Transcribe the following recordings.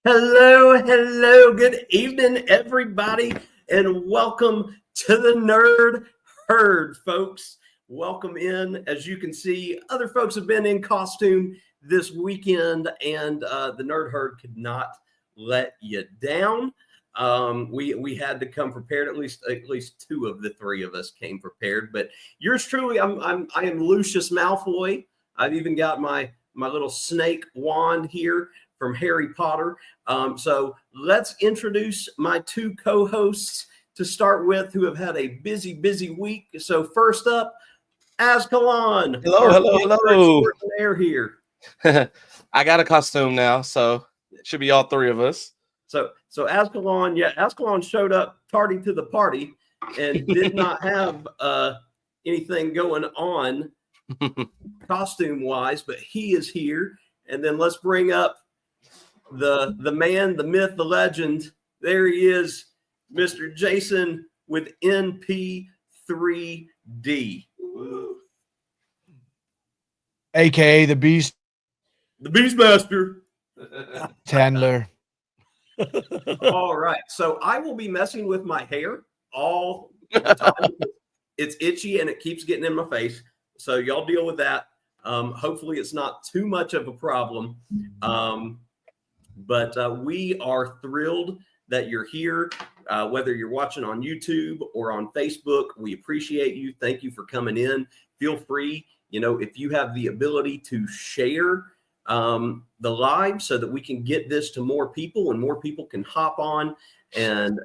Hello, good evening, everybody, and welcome to the Nerd Herd, folks. Welcome in. As you can see, other folks have been in costume this weekend, and the Nerd Herd could not let you down. We had to come prepared. At least two of the three of us came prepared. But yours truly, I am Lucius Malfoy. I've even got my little snake wand here from Harry Potter. So let's introduce my two co-hosts to start with, who have had a busy week. So first up, Azkhalon. Hello. Air here. I got a costume now, so it should be all three of us. So Azkhalon showed up tardy to the party and did not have anything going on costume-wise, but he is here. And then let's bring up the man, the myth, the legend. There he is, Mr. Jason with NP3D. AKA the Beast. The Beastmaster. Chandler. All right. So I will be messing with my hair all the time. It's itchy and it keeps getting in my face. So y'all deal with that. Hopefully it's not too much of a problem. But we are thrilled that you're here, whether you're watching on YouTube or on Facebook. We appreciate you. Thank you for coming in. Feel free, if you have the ability to share the live so that we can get this to more people and more people can hop on and,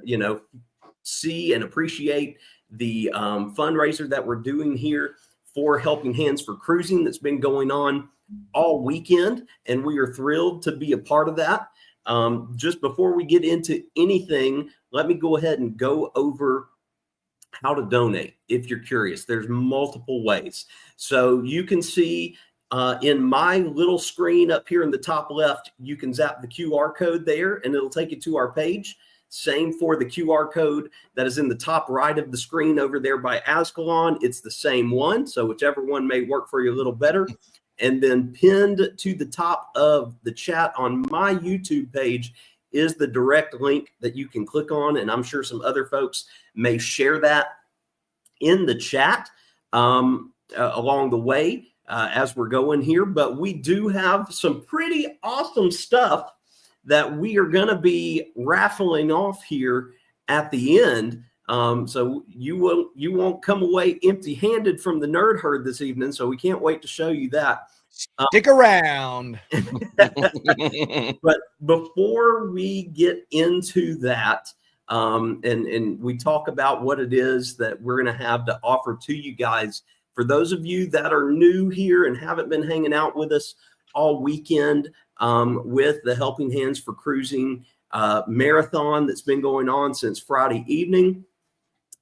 see and appreciate the fundraiser that we're doing here for Helping Hands for Cruising that's been going on all weekend, and we are thrilled to be a part of that. Just before we get into anything, let me go ahead and go over how to donate. If you're curious, there's multiple ways. So you can see in my little screen up here in the top left, you can zap the QR code there and it'll take you to our page. Same for the QR code that is in the top right of the screen over there by Azkhalon. It's the same one. So whichever one may work for you a little better. And then pinned to the top of the chat on my YouTube page is the direct link that you can click on. And I'm sure some other folks may share that in the chat along the way as we're going here. But we do have some pretty awesome stuff that we are going to be raffling off here at the end. So you won't come away empty-handed from the Nerd Herd this evening. So we can't wait to show you that. Stick around. But before we get into that, and we talk about what it is that we're going to have to offer to you guys, for those of you that are new here and haven't been hanging out with us all weekend with the Helping Hands for Cruising marathon that's been going on since Friday evening,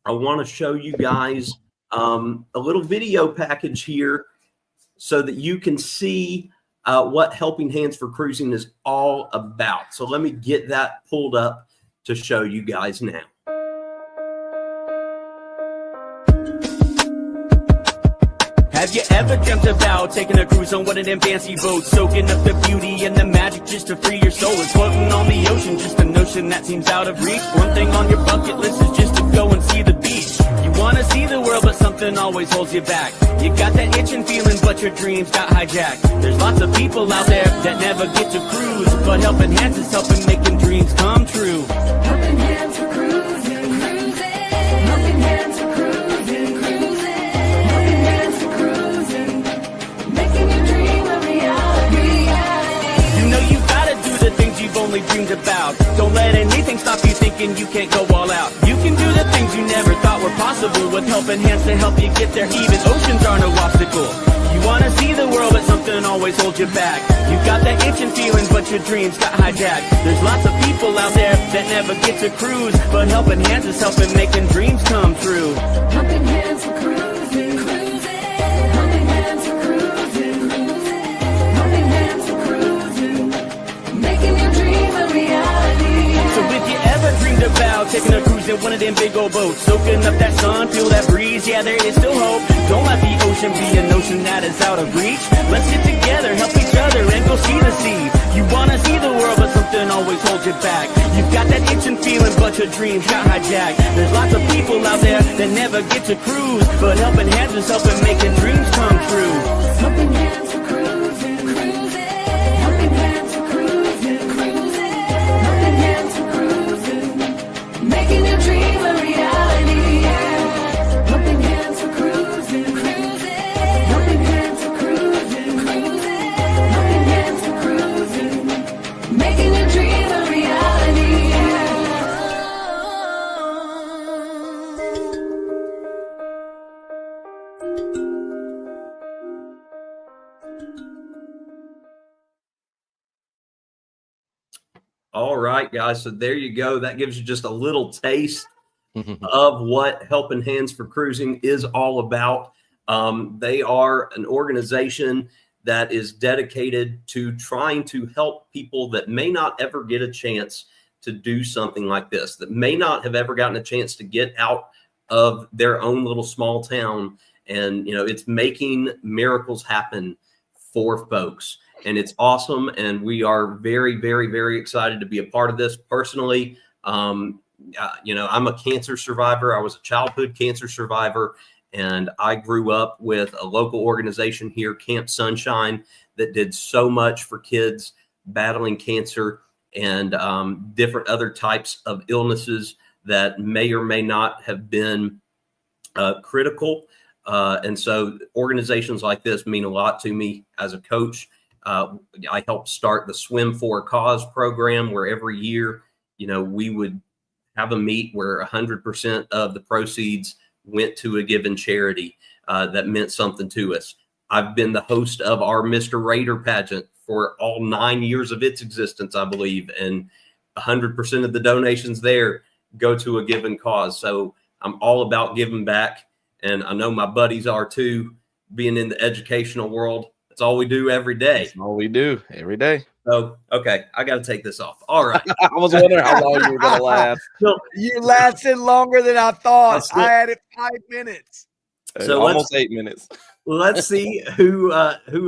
I want to show you guys a little video package here so that you can see what Helping Hands for Cruising is all about. So let me get that pulled up to show you guys now. Have you ever dreamt about taking a cruise on one of them fancy boats, soaking up the beauty and the magic just to free your soul, and floating on the ocean, just a notion that seems out of reach? One thing on your bucket list is just to go and see the beach. You want to see the world, but something always holds you back. You got that itching feeling, but your dreams got hijacked. There's lots of people out there that never get to cruise, but Helping Hands is helping making dreams come true. Helping Hands for Cruising, cruising. Helping Hands for Cruising, cruising. Helping Hands for Cruising, making your dream a reality. You know you gotta do the things you've only dreamed about. Don't let anything stop you thinking you can't go all out. You can do the things you never thought were possible with Helping Hands to help you get there. Even oceans are no obstacle. You wanna see the world, but something always holds you back. You got that itching feeling, but your dreams got hijacked. There's lots of people out there that never get to cruise, but Helping Hands is helping making dreams come true. Helping Hands for Cruising, cruising. Helping Hands for Cruising, cruising. Helping Hands for Cruising, making your dream a reality. So if you ever dreamed about taking a cruise in one of them big old boats, soaking up that sun, feel that breeze, yeah, there is still hope. Don't let the ocean be an ocean that is out of reach. Let's get together, help each other, and go see the sea. You wanna see the world, but something always hold you back. You've got that itching feeling, but your dreams got hijacked. There's lots of people out there that never get to cruise, but helping hands is helping making dreams come true. Helping hands for cruising, cruising. Helping hands for cruising, cruising. Helping hands for cruising. Making your dream a reality. Helping hands for cruising, cruising. Helping hands for cruising, cruising. Helping hands for cruising. Making your dream a reality. All right, guys. So there you go. That gives you just a little taste of what Helping Hands for Cruising is all about. They are an organization that is dedicated to trying to help people that may not ever get a chance to do something like this, that may not have ever gotten a chance to get out of their own little small town. And, you know, it's making miracles happen for folks. And it's awesome. And we are very, very, very excited to be a part of this personally. You know, I'm a cancer survivor. I was a childhood cancer survivor. And I grew up with a local organization here, Camp Sunshine, that did so much for kids battling cancer and different other types of illnesses that may or may not have been critical. And so organizations like this mean a lot to me as a coach. I helped start the Swim for a Cause program, where every year, you know, we would have a meet where 100% of the proceeds went to a given charity that meant something to us. I've been the host of our Mr. Raider pageant for all 9 years of its existence, I believe, and 100% of the donations there go to a given cause. So I'm all about giving back, and I know my buddies are too, being in the educational world. That's all we do every day. That's all we do every day. So, okay, I got to take this off. All right. I was wondering how long you were going to last. So, You lasted longer than I thought. That's it. I had it 5 minutes. So Almost 8 minutes. let's see who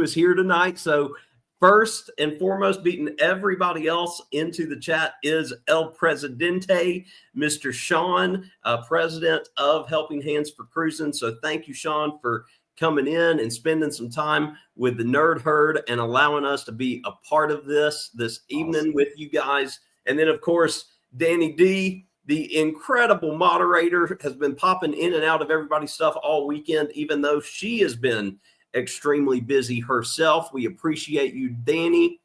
is here tonight. So first and foremost, beating everybody else into the chat is El Presidente, Mr. Sean, president of Helping Hands for Cruising. So thank you, Sean, for coming in and spending some time with the Nerd Herd and allowing us to be a part of this evening with you guys. And then, of course, Danny D, the incredible moderator, has been popping in and out of everybody's stuff all weekend, even though she has been extremely busy herself. We appreciate you, Danny.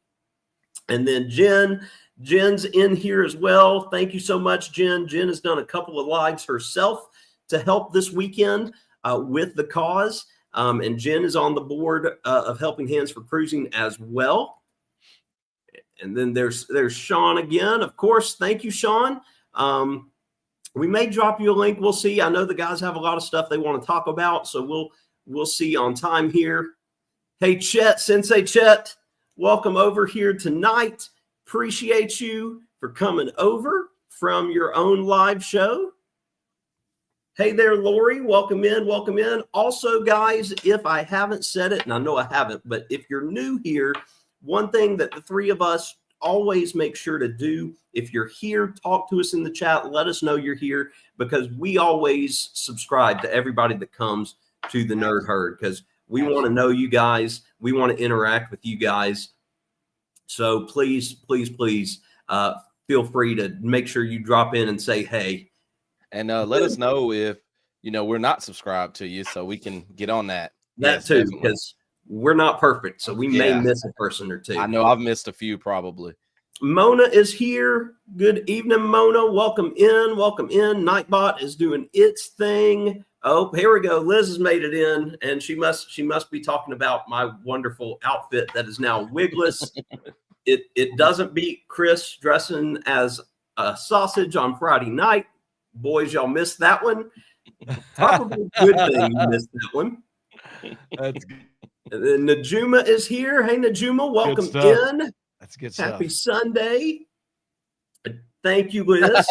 And then Jen's in here as well. Thank you so much, Jen. Jen has done a couple of lives herself to help this weekend with the cause. And Jen is on the board of Helping Hands for Cruising as well. And then there's Sean again, of course. Thank you, Sean. We may drop you a link. We'll see. I know the guys have a lot of stuff they want to talk about, so we'll see on time here. Hey, Chet, Sensei Chet, welcome over here tonight. Appreciate you for coming over from your own live show. Hey there, Lori. Welcome in. Welcome in. Also, guys, if I haven't said it, and I know I haven't, but if you're new here, one thing that the three of us always make sure to do, if you're here, talk to us in the chat. Let us know you're here, because we always subscribe to everybody that comes to the Nerd Herd, because we want to know you guys. We want to interact with you guys. So please, please, please feel free to make sure you drop in and say, hey. And let us know if, we're not subscribed to you, so we can get on that. That yes, too, definitely. because we're not perfect, so we may miss a person or two. I know I've missed a few probably. Mona is here. Good evening, Mona. Welcome in. Welcome in. Nightbot is doing its thing. Oh, here we go. Liz has made it in, and she must be talking about my wonderful outfit that is now wigless. It doesn't beat Chris dressing as a sausage on Friday night. Boys, y'all missed that one. Probably a good thing you missed that one. That's good. And then Najuma is here. Hey, Najuma, welcome in. That's good stuff. Happy Sunday. Thank you, Liz.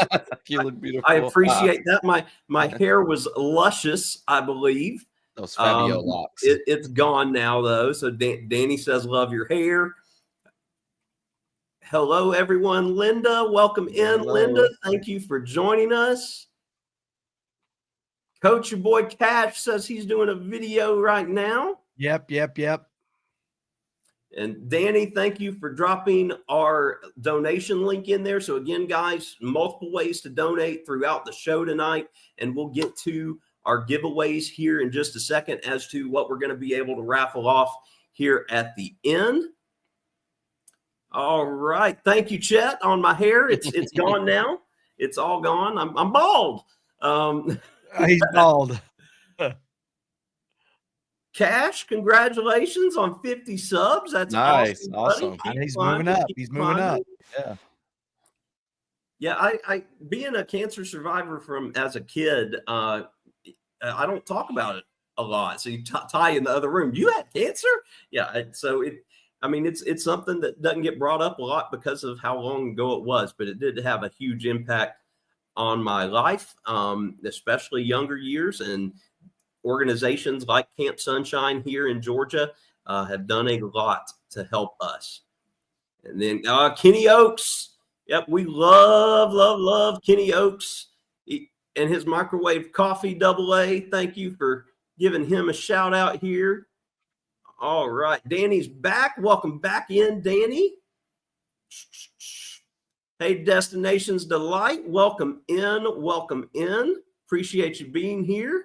You look beautiful. I appreciate that. My hair was luscious, I believe. Those Fabio locks. It's gone now, though. So Danny says, love your hair. Hello, everyone. Linda, welcome in. Hello. Linda, thank you for joining us. Coach, your boy Cash says he's doing a video right now. Yep. And Danny, thank you for dropping our donation link in there. So again, guys, multiple ways to donate throughout the show tonight. And we'll get to our giveaways here in just a second as to what we're going to be able to raffle off here at the end. All right. Thank you, Chet, on my hair. It's gone now. It's all gone. I'm bald. He's bald. Cash, congratulations on 50 subs. That's Nice. awesome. Awesome. He's moving up. Keep He's moving climbing. up. Yeah. Yeah, I being a cancer survivor as a kid, I don't talk about it a lot. So you Ty in the other room, you had cancer? Yeah. It's something that doesn't get brought up a lot because of how long ago it was, but it did have a huge impact on my life, especially younger years. And organizations like Camp Sunshine here in Georgia have done a lot to help us. And then Kenny Oaks. Yep, we love Kenny Oaks and his microwave coffee AA. Thank you for giving him a shout out here. All right, Danny's back. Welcome back in, Danny. Hey, Destinations Delight. Welcome in. Appreciate you being here.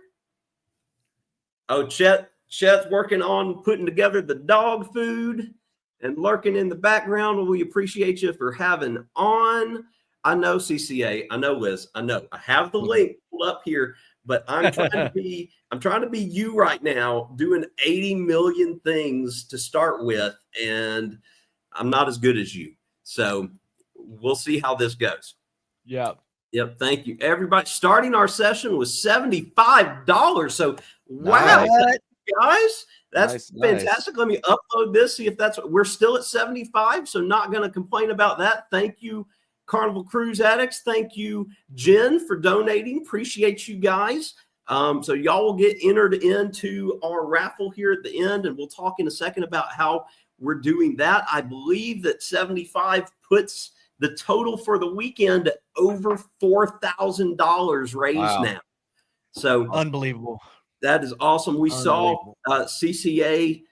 Oh, Chet's working on putting together the dog food and lurking in the background. Well, we appreciate you for having on. I know CCA. I know Liz. I know. I have the link pulled up here, but I'm trying to be you right now, doing 80 million things to start with, and I'm not as good as you. So we'll see how this goes. Yep. Thank you, everybody. Starting our session was $75. So wow, Nice. guys, that's Nice. fantastic. Let me upload this. See if we're still at 75. So not going to complain about that. Thank you, Carnival Cruise Addicts. Thank you, Jen, for donating. Appreciate you guys. So y'all will get entered into our raffle here at the end, and we'll talk in a second about how we're doing that. I believe that 75 puts the total for the weekend at over $4,000 raised now. So Unbelievable. that is awesome. We saw CCA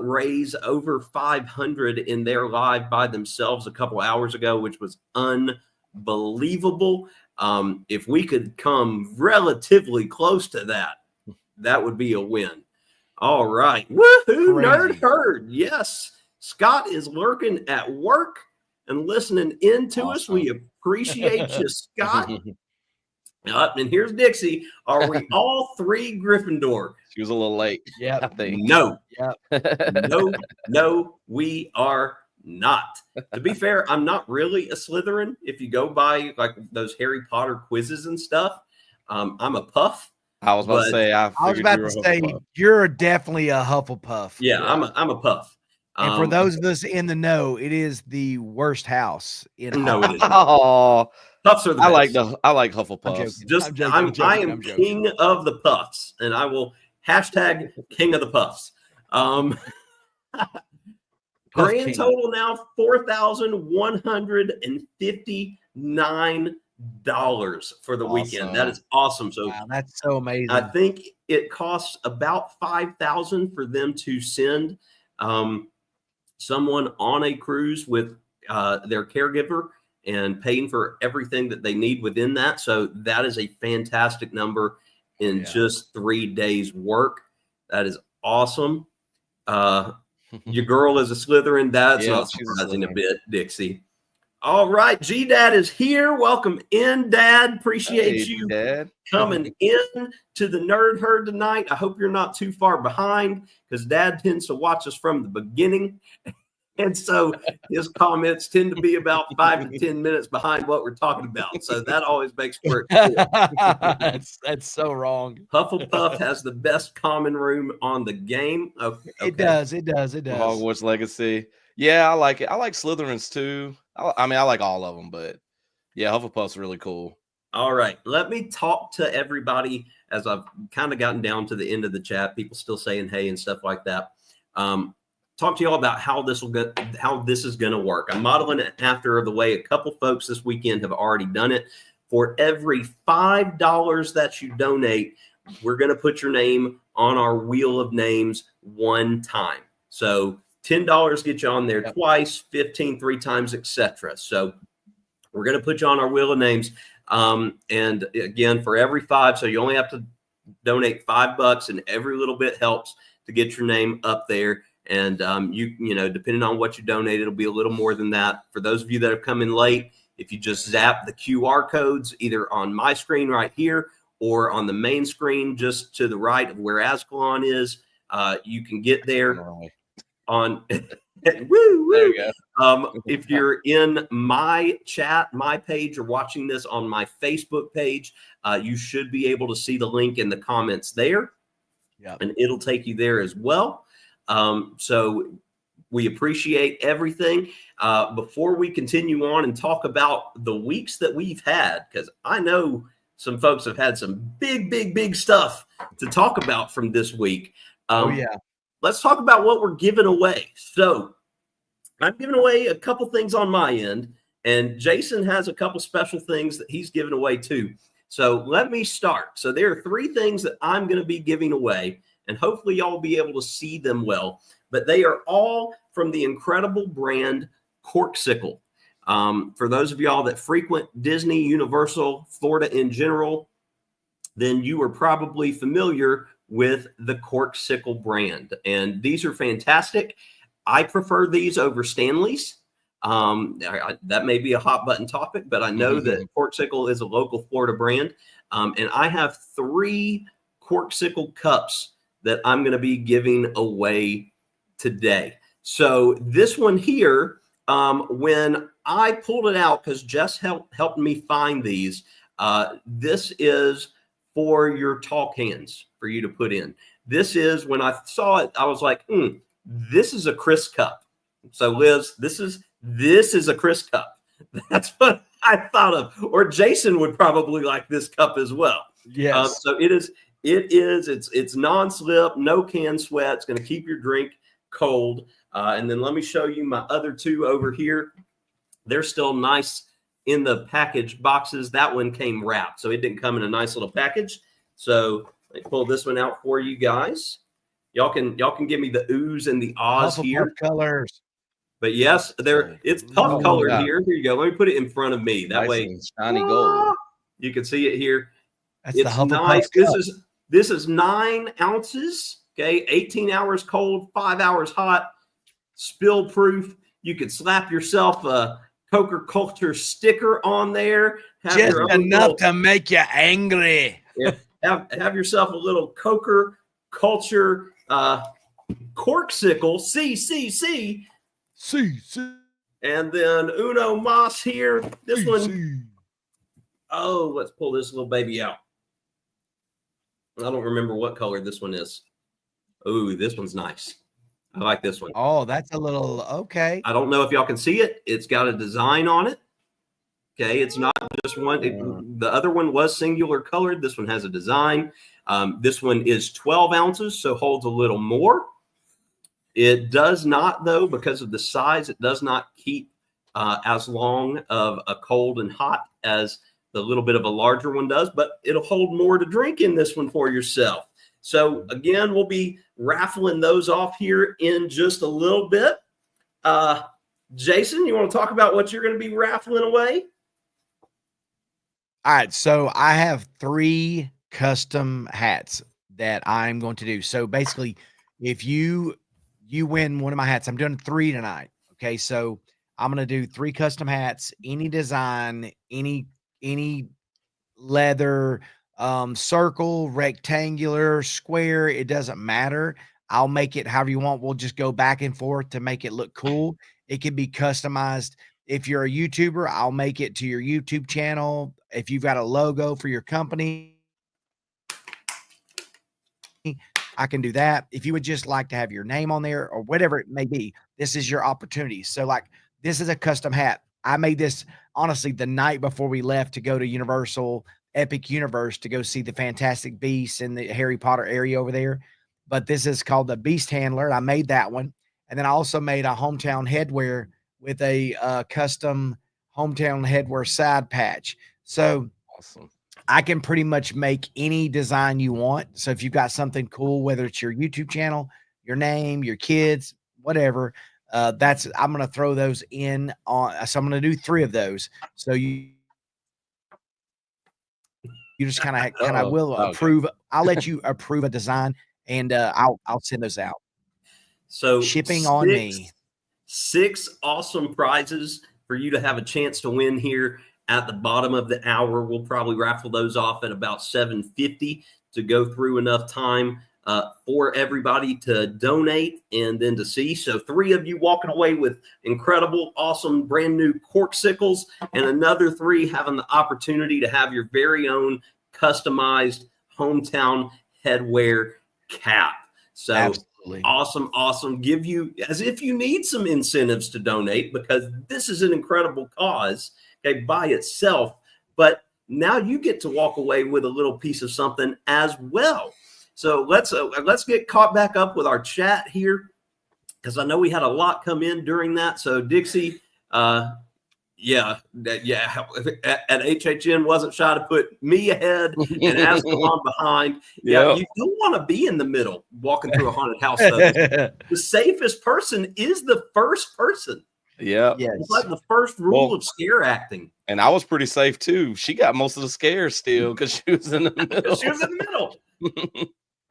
raise over 500 in their live by themselves a couple hours ago, which was unbelievable. If we could come relatively close to that, that would be a win. All right. Woohoo, Nerd Herd. Yes. Scott is lurking at work and listening in to us. We appreciate you, Scott. And here's Dixie. Are we all three Gryffindor? She was a little late. Yeah. I think. No. Yep. No, we are not. To be fair, I'm not really a Slytherin. If you go by like those Harry Potter quizzes and stuff, I'm a Puff. I was about to say. I was about to say you're definitely a Hufflepuff. Yeah. I'm a Puff. And for those of us in the know, it is the worst house in No, it isn't. Oh, Puffs are the best. I like Hufflepuffs. I am king of the Puffs, and I will hashtag king of the Puffs. Grand total now $4,159 for the weekend. That is awesome. So wow, that's so amazing. I think it costs about $5,000 for them to send someone on a cruise with their caregiver and paying for everything that they need within that. So that is a fantastic number in just 3 days work. That is awesome. Your girl is a Slytherin. That's not surprising a bit, Dixie. All right. G-Dad is here. Welcome in, Dad. Appreciate you coming in to the Nerd Herd tonight. I hope you're not too far behind because Dad tends to watch us from the beginning. And so his comments tend to be about 5 to 10 minutes behind what we're talking about. So that always makes for it. That's so wrong. Hufflepuff has the best common room on the game. Okay. It does. Hogwarts Legacy. Yeah, I like it. I like Slytherins too. I like all of them, but yeah, Hufflepuff's really cool. All right. Let me talk to everybody as I've kind of gotten down to the end of the chat. People still saying hey and stuff like that. talk to y'all about how this is going to work. I'm modeling it after the way a couple folks this weekend have already done it. For every $5 that you donate, we're going to put your name on our wheel of names one time. So $10 get you on there twice, 15 3 times, etc. So we're going to put you on our wheel of names. And again, for every 5, so you only have to donate $5, and every little bit helps to get your name up there. And you know, depending on what you donate, it'll be a little more than that. For those of you that have come in late, if you just zap the QR codes either on my screen right here or on the main screen just to the right of where Azkhalon is, you can get there on woo, woo. There you go. If you're in my chat, my page, or watching this on my Facebook page, you should be able to see the link in the comments there. Yep. And it'll take you there as well. So we appreciate everything. Before we continue on and talk about the weeks that we've had, because I know some folks have had some big stuff to talk about from this week. Let's talk about what we're giving away. So I'm giving away a couple things on my end, and Jason has a couple special things that he's giving away too. So let me start. So there are 3 things that I'm going to be giving away, and hopefully y'all will be able to see them well. But they are all from the incredible brand Corksicle. For those of y'all that frequent Disney, Universal, Florida in general, then you are probably familiar with the Corksicle brand. And these are fantastic. I prefer these over Stanley's. That may be a hot button topic, but I know that Corksicle is a local Florida brand. And I have 3 Corksicle cups that I'm going to be giving away today. So this one here, when I pulled it out, because Jess helped me find these, this is for your talk hands for you to put in. This is, when I saw it, I was like, this is a Chris cup. So Liz, this is a Chris cup. That's what I thought of. Or Jason would probably like this cup as well. Yes. So it's non-slip, no can sweat. It's going to keep your drink cold. And then let me show you my other 2 over here. They're still nice in the package boxes. That one came wrapped, so it didn't come in a nice little package. So let me pull this one out for you guys. Y'all can give me the oohs and the ahs here. Colors. But yes, it's puff colored here. Here you go. Let me put it in front of me. That Nice way, and shiny gold. you can see it here. That's It's the nice. cup. This is 9 ounces. Okay, 18 hours cold, 5 hours hot, spill proof. You could slap yourself a Coker Culture sticker on there. Just enough to make you angry. Have yourself a little Coker Culture Corksicle CCC. See. And then Uno Mas here. This one. Oh, let's pull this little baby out. I don't remember what color this one is. Oh, this one's nice. I like this one. Oh, that's a little okay. I don't know if y'all can see it. It's got a design on it. Okay, it's not just one. The other one was singular colored. This one has a design. This one is 12 ounces, so holds a little more. It does not, though, because of the size, it does not keep as long of a cold and hot as the little bit of a larger one does, but it'll hold more to drink in this one for yourself. So again, we'll be raffling those off here in just a little bit. Jason, you want to talk about what you're going to be raffling away? All right, so I have 3 custom hats that I'm going to do. So basically, if you win one of my hats, I'm doing 3 tonight. Okay, so I'm going to do 3 custom hats, any design, any leather, circle, rectangular, square, it doesn't matter. I'll make it however you want. We'll just go back and forth to make it look cool. It can be customized. If you're a YouTuber, I'll make it to your YouTube channel. If you've got a logo for your company, I can do that. If you would just like to have your name on there or whatever it may be, this is your opportunity. So like, this is a custom hat. I made this honestly the night before we left to go to Universal Epic Universe to go see the Fantastic Beasts in the Harry Potter area over there. But this is called the Beast Handler. I made that one. And then I also made a hometown headwear with a custom hometown headwear side patch. So Awesome. I can pretty much make any design you want. So if you've got something cool, whether it's your YouTube channel, your name, your kids, whatever, I'm going to throw those in on. So I'm going to do 3 of those. So you just kind of will Okay. approve. I'll let you approve a design, and I'll send those out. So Shipping on me. 6 awesome prizes for you to have a chance to win here at the bottom of the hour. We'll probably raffle those off at about 7:50 to go through enough time for everybody to donate and then to see. So 3 of you walking away with incredible, awesome, brand new corksicles, and another 3 having the opportunity to have your very own customized hometown headwear cap. So Absolutely. awesome. Give you, as if you need some incentives to donate, because this is an incredible cause, okay, by itself. But now you get to walk away with a little piece of something as well. So let's get caught back up with our chat here, because I know we had a lot come in during that. So Dixie, at HHN wasn't shy to put me ahead and Azkhalon behind. Yeah, you don't want to be in the middle walking through a haunted house. Though. The safest person is the first person. Yeah. Yes. It's like the first rule of scare acting. And I was pretty safe too. She got most of the scares still because she was in the middle. She was in the middle.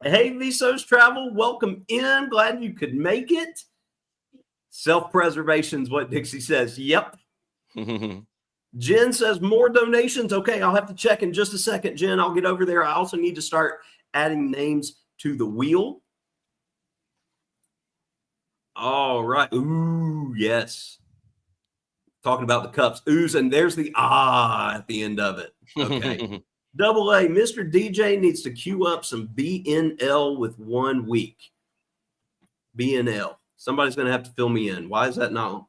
Hey, Visos Travel, welcome in. Glad you could make it. Self-preservation is what Dixie says. Yep. Jen says more donations. Okay, I'll have to check in just a second, Jen. I'll get over there. I also need to start adding names to the wheel. All right. Ooh, yes. Talking about the cups. Oohs, and there's the at the end of it. Okay. Double A, Mr. DJ needs to queue up some BNL with 1 week. BNL. Somebody's going to have to fill me in. Why is that not?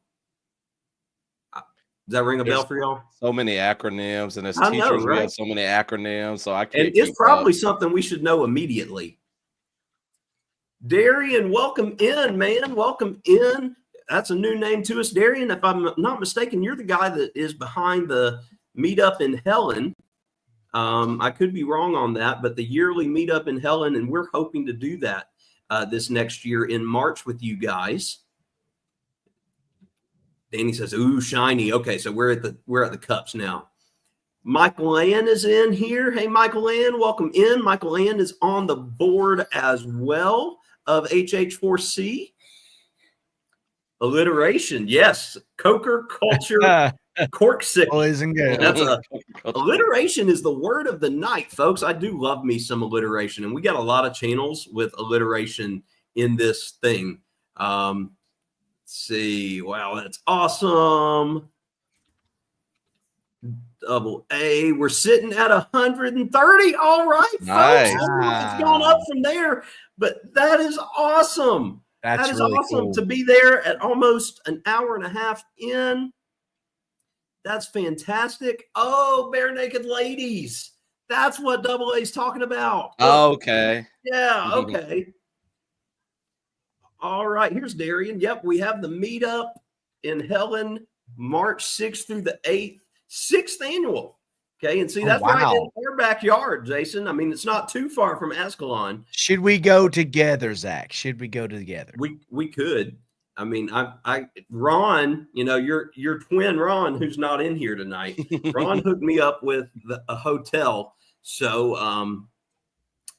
Does that ring a bell for y'all? So many acronyms, and as I teachers, know, we right? have so many acronyms, so I can't. And it's probably something we should know immediately. Darian, welcome in, man. Welcome in. That's a new name to us, Darian. If I'm not mistaken, you're the guy that is behind the meetup in Helen. I could be wrong on that, but the yearly meetup in Helen, and we're hoping to do that this next year in March with you guys. Danny says, "Ooh, shiny." Okay, so we're at the cups now. Michael Ann is in here. Hey, Michael Ann, welcome in. Michael Ann is on the board as well of HH4C. Alliteration, yes. Coker culture. Corksicle. Boys and girls. That's alliteration is the word of the night, folks. I do love me some alliteration, and we got a lot of channels with alliteration in this thing. Let's see. Wow, that's awesome. Double A. We're sitting at 130. All right, Nice. folks. It's gone up from there, but that is awesome. That's That is really awesome cool. to be there at almost an hour and a half in. That's fantastic. Oh, Bare Naked Ladies. That's what Double A's talking about. Okay. Yeah, okay. All right, here's Darian. Yep, we have the meetup in Helen, March 6th through the 8th, 6th annual. Okay, and see, that's right in our backyard, Jason. I mean, it's not too far from Azkhalon. Should we go together, Zach? Should we go together? We could. I mean, Ron, you know, your twin Ron, who's not in here tonight. Ron hooked me up with a hotel, so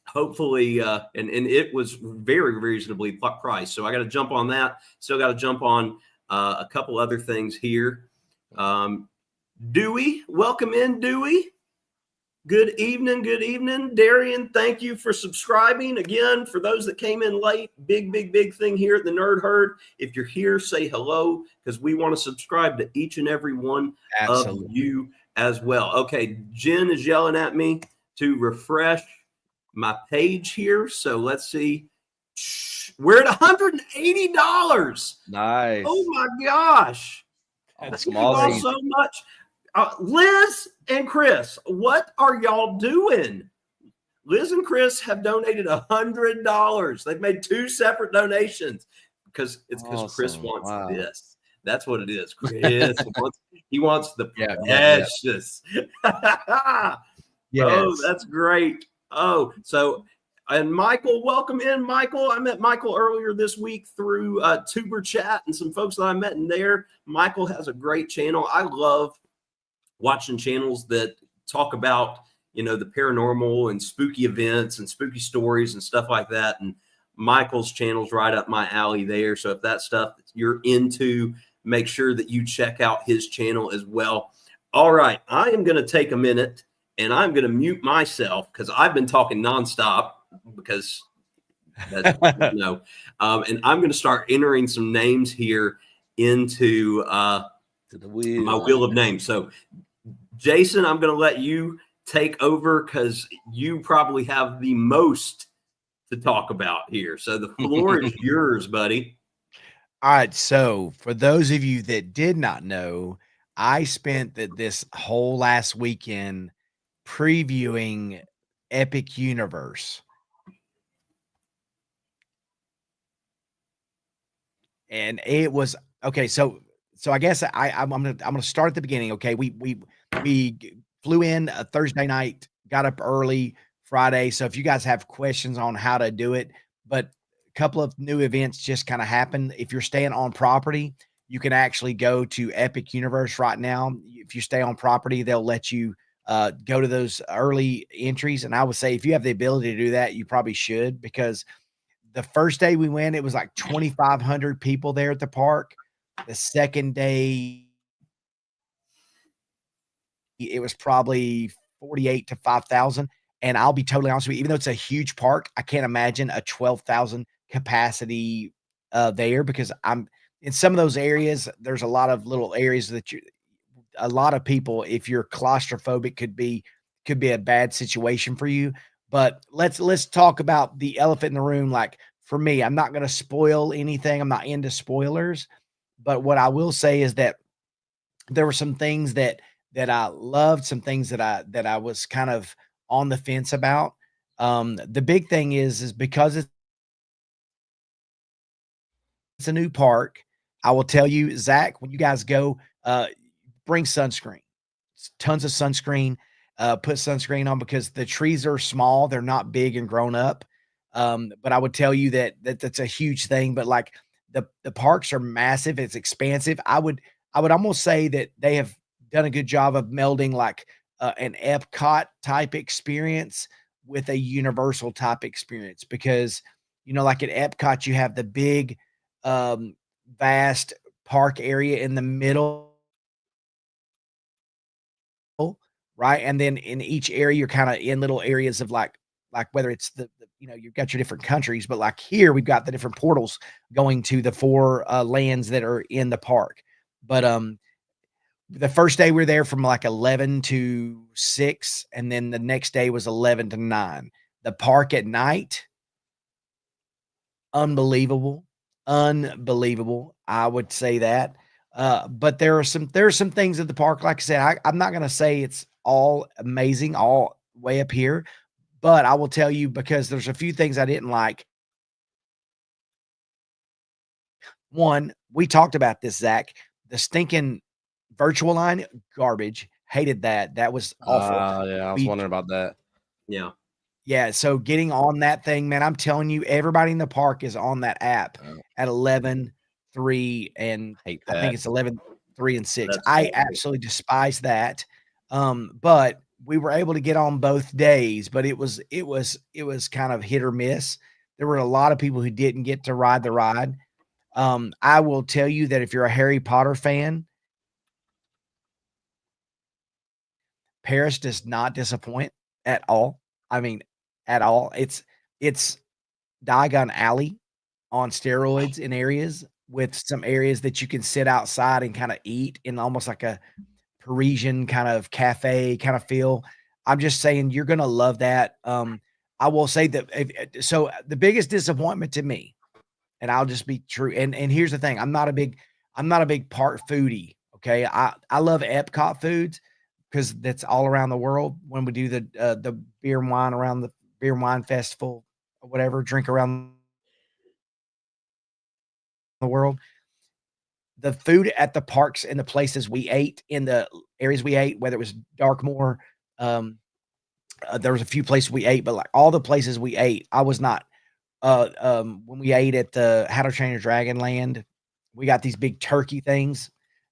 hopefully, and it was very reasonably priced. So I got to jump on that. Still got to jump on a couple other things here. Dewey, welcome in, Dewey. Good evening. Darian, thank you for subscribing. Again, for those that came in late, big thing here at the Nerd Herd. If you're here, say hello, because we want to subscribe to each and every one of you as well. Okay, Jen is yelling at me to refresh my page here. So let's see. We're at $180. Nice. Oh, my gosh. That's Thank you all so much. Liz and Chris, what are y'all doing? Liz and Chris have donated $100. They've made 2 separate donations. because it's because Chris Awesome. wants Wow. this. That's what it is. Chris he wants the Yeah. precious. Yes. Oh, that's great. Oh, so and Michael, welcome in, Michael. I met Michael earlier this week through Tuber Chat and some folks that I met in there. Michael has a great channel. I love watching channels that talk about, you know, the paranormal and spooky events and spooky stories and stuff like that. And Michael's channel's right up my alley there. So if that stuff you're into, make sure that you check out his channel as well. All right, I am going to take a minute and I'm going to mute myself because I've been talking nonstop because that's no. And I'm going to start entering some names here into To the wheel. my wheel of names. So Jason, I'm going to let you take over because you probably have the most to talk about here. So the floor is yours, buddy. All right. So for those of you that did not know, I spent this whole last weekend previewing Epic Universe. And it was okay. So I guess I'm gonna start at the beginning. Okay, we flew in a Thursday night, got up early Friday. So if you guys have questions on how to do it, but a couple of new events just kind of happened. If you're staying on property, you can actually go to Epic Universe right now. If you stay on property, they'll let you go to those early entries. And I would say if you have the ability to do that, you probably should, because the first day we went, it was like 2,500 people there at the park. The second day, it was probably 48 to 5,000. And I'll be totally honest with you, even though it's a huge park, I can't imagine a 12,000 capacity there, because I'm in some of those areas. There's a lot of little areas that a lot of people, if you're claustrophobic, could be a bad situation for you. But let's talk about the elephant in the room. Like for me, I'm not going to spoil anything. I'm not into spoilers, but what I will say is that there were some things that I loved, some things that I was kind of on the fence about. The big thing is because it's a new park. I will tell you, Zach, when you guys go, bring sunscreen, tons of sunscreen. Put sunscreen on because the trees are small; they're not big and grown up. But I would tell you that's a huge thing. But like the parks are massive; it's expansive. I would almost say that they have done a good job of melding like an Epcot type experience with a Universal type experience, because like at Epcot, you have the big, vast park area in the middle, right? And then in each area, you're kind of in little areas of like whether it's you've got your different countries, but like here we've got the different portals going to the four lands that are in the park. But the first day we were there from like 11 to 6, and then the next day was 11 to 9. The park at night, unbelievable, unbelievable. I would say that. But there are some things at the park. Like I said, I'm not going to say it's all amazing, all way up here, but I will tell you, because there's a few things I didn't like. One, we talked about this, Zach, the stinking virtual line, garbage. Hated that. That was awful. Yeah, I was We wondering about that. Yeah. Yeah, so getting on that thing, man, I'm telling you, everybody in the park is on that app Oh, at 11, 3, and hate I that. think it's 11, 3, and 6. That's I awful. absolutely despise that. But we were able to get on both days, but it was kind of hit or miss. There were a lot of people who didn't get to ride the ride. I will tell you that if you're a Harry Potter fan, Paris does not disappoint at all. I mean, at all. It's Diagon Alley on steroids in areas, with some areas that you can sit outside and kinda eat in almost like a Parisian kind of cafe kind of feel. I'm just saying you're gonna love that. I will say that so the biggest disappointment to me, and I'll just be true, and here's the thing, I'm not a big park foodie, okay? I love Epcot foods because that's all around the world. When we do the beer and wine around the beer and wine festival or whatever, drink around the world. The food at the parks and the places we ate in the areas we ate, whether it was Darkmoor, there was a few places we ate, but like all the places we ate, I was not. When we ate at the How to Train Your Dragon Land, we got these big turkey things,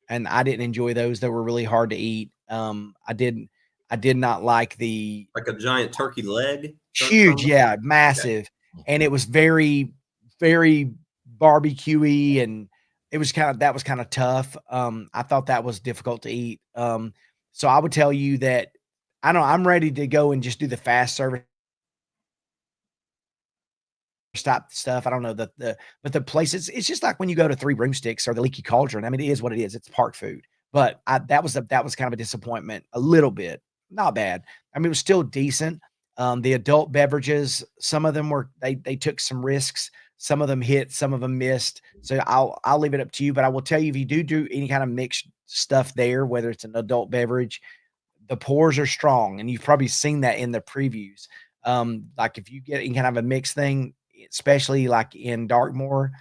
and I didn't enjoy those. They were really hard to eat. I did not like the Like a giant turkey leg. huge, yeah, massive, and it was very, very barbecuey, and it was that was kind of tough. I thought that was difficult to eat. So I would tell you that I don't know, I'm ready to go and just do the fast service type stuff. I don't know but the place it's just like when you go to Three Broomsticks or the Leaky Cauldron. I mean, it is what it is. It's park food. But that was kind of a disappointment a little bit. Not bad. I mean, it was still decent. The adult beverages, some of them were they took some risks. Some of them hit, some of them missed. So I'll leave it up to you. But I will tell you, if you do any kind of mixed stuff there, whether it's an adult beverage, the pours are strong, and you've probably seen that in the previews. Like if you get any kind of a mixed thing, especially like in Darkmoor,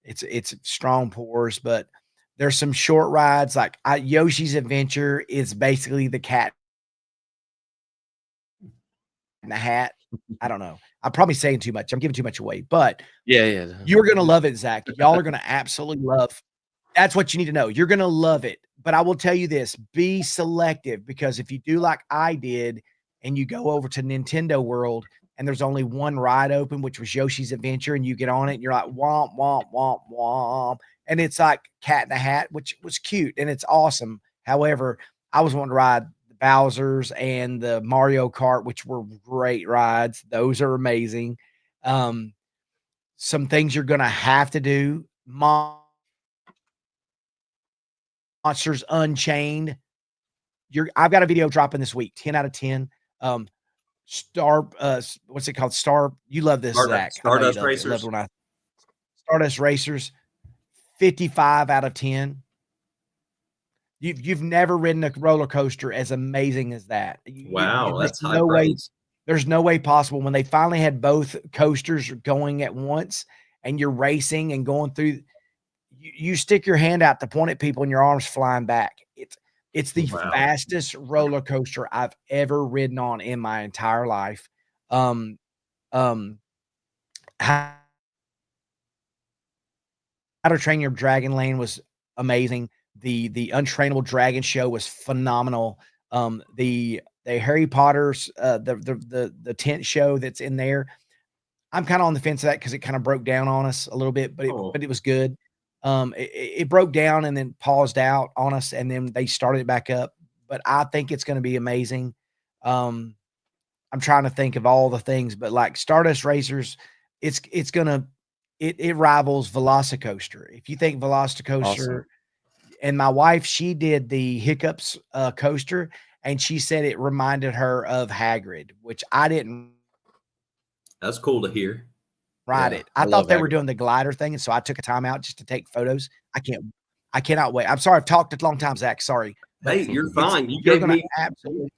it's strong pours. But there's some short rides, like Yoshi's Adventure is basically the Cat in the Hat. I don't know. I'm probably saying too much. I'm giving too much away, but Yeah. you're going to love it, Zach. Y'all are going to absolutely love. That's what you need to know. You're going to love it. But I will tell you this, be selective, because if you do like I did and you go over to Nintendo World and there's only one ride open, which was Yoshi's Adventure, and you get on it and you're like, womp, womp, womp, womp. And it's like Cat in the Hat, which was cute and it's awesome. However, I was wanting to ride the Bowser's and the Mario Kart, which were great rides. Those are amazing. Some things you're going to have to do. Monsters Unchained. I've got a video dropping this week, 10 out of 10. What's it called? You love this, Zach. Stardust Racers. Stardust Racers, 55 out of 10. You've never ridden a roller coaster as amazing as that. Wow, that's high no way. praise. There's no way possible. When they finally had both coasters going at once and you're racing and going through, you stick your hand out to point at people and your arms flying back. It's the fastest roller coaster I've ever ridden on in my entire life. How to Train Your Dragon Land was amazing. The Untrainable Dragon Show was phenomenal. The Harry Potter's the tent show that's in there, I'm kind of on the fence of that because it kind of broke down on us a little bit, but it was good. It broke down and then paused out on us, and then they started it back up. But I think it's going to be amazing. I'm trying to think of all the things, but like Stardust Racers, it rivals Velocicoaster. If you think Velocicoaster, Awesome. And my wife, she did the Hiccups coaster, and she said it reminded her of Hagrid, which I didn't That's cool to hear. ride Yeah, it. I I thought love they were Hagrid. doing the glider thing, and so I took a time out just to take photos. I cannot wait. I'm sorry, I've talked a long time, Zach. Sorry. Hey, you're fine. You You're gave gonna me absolutely.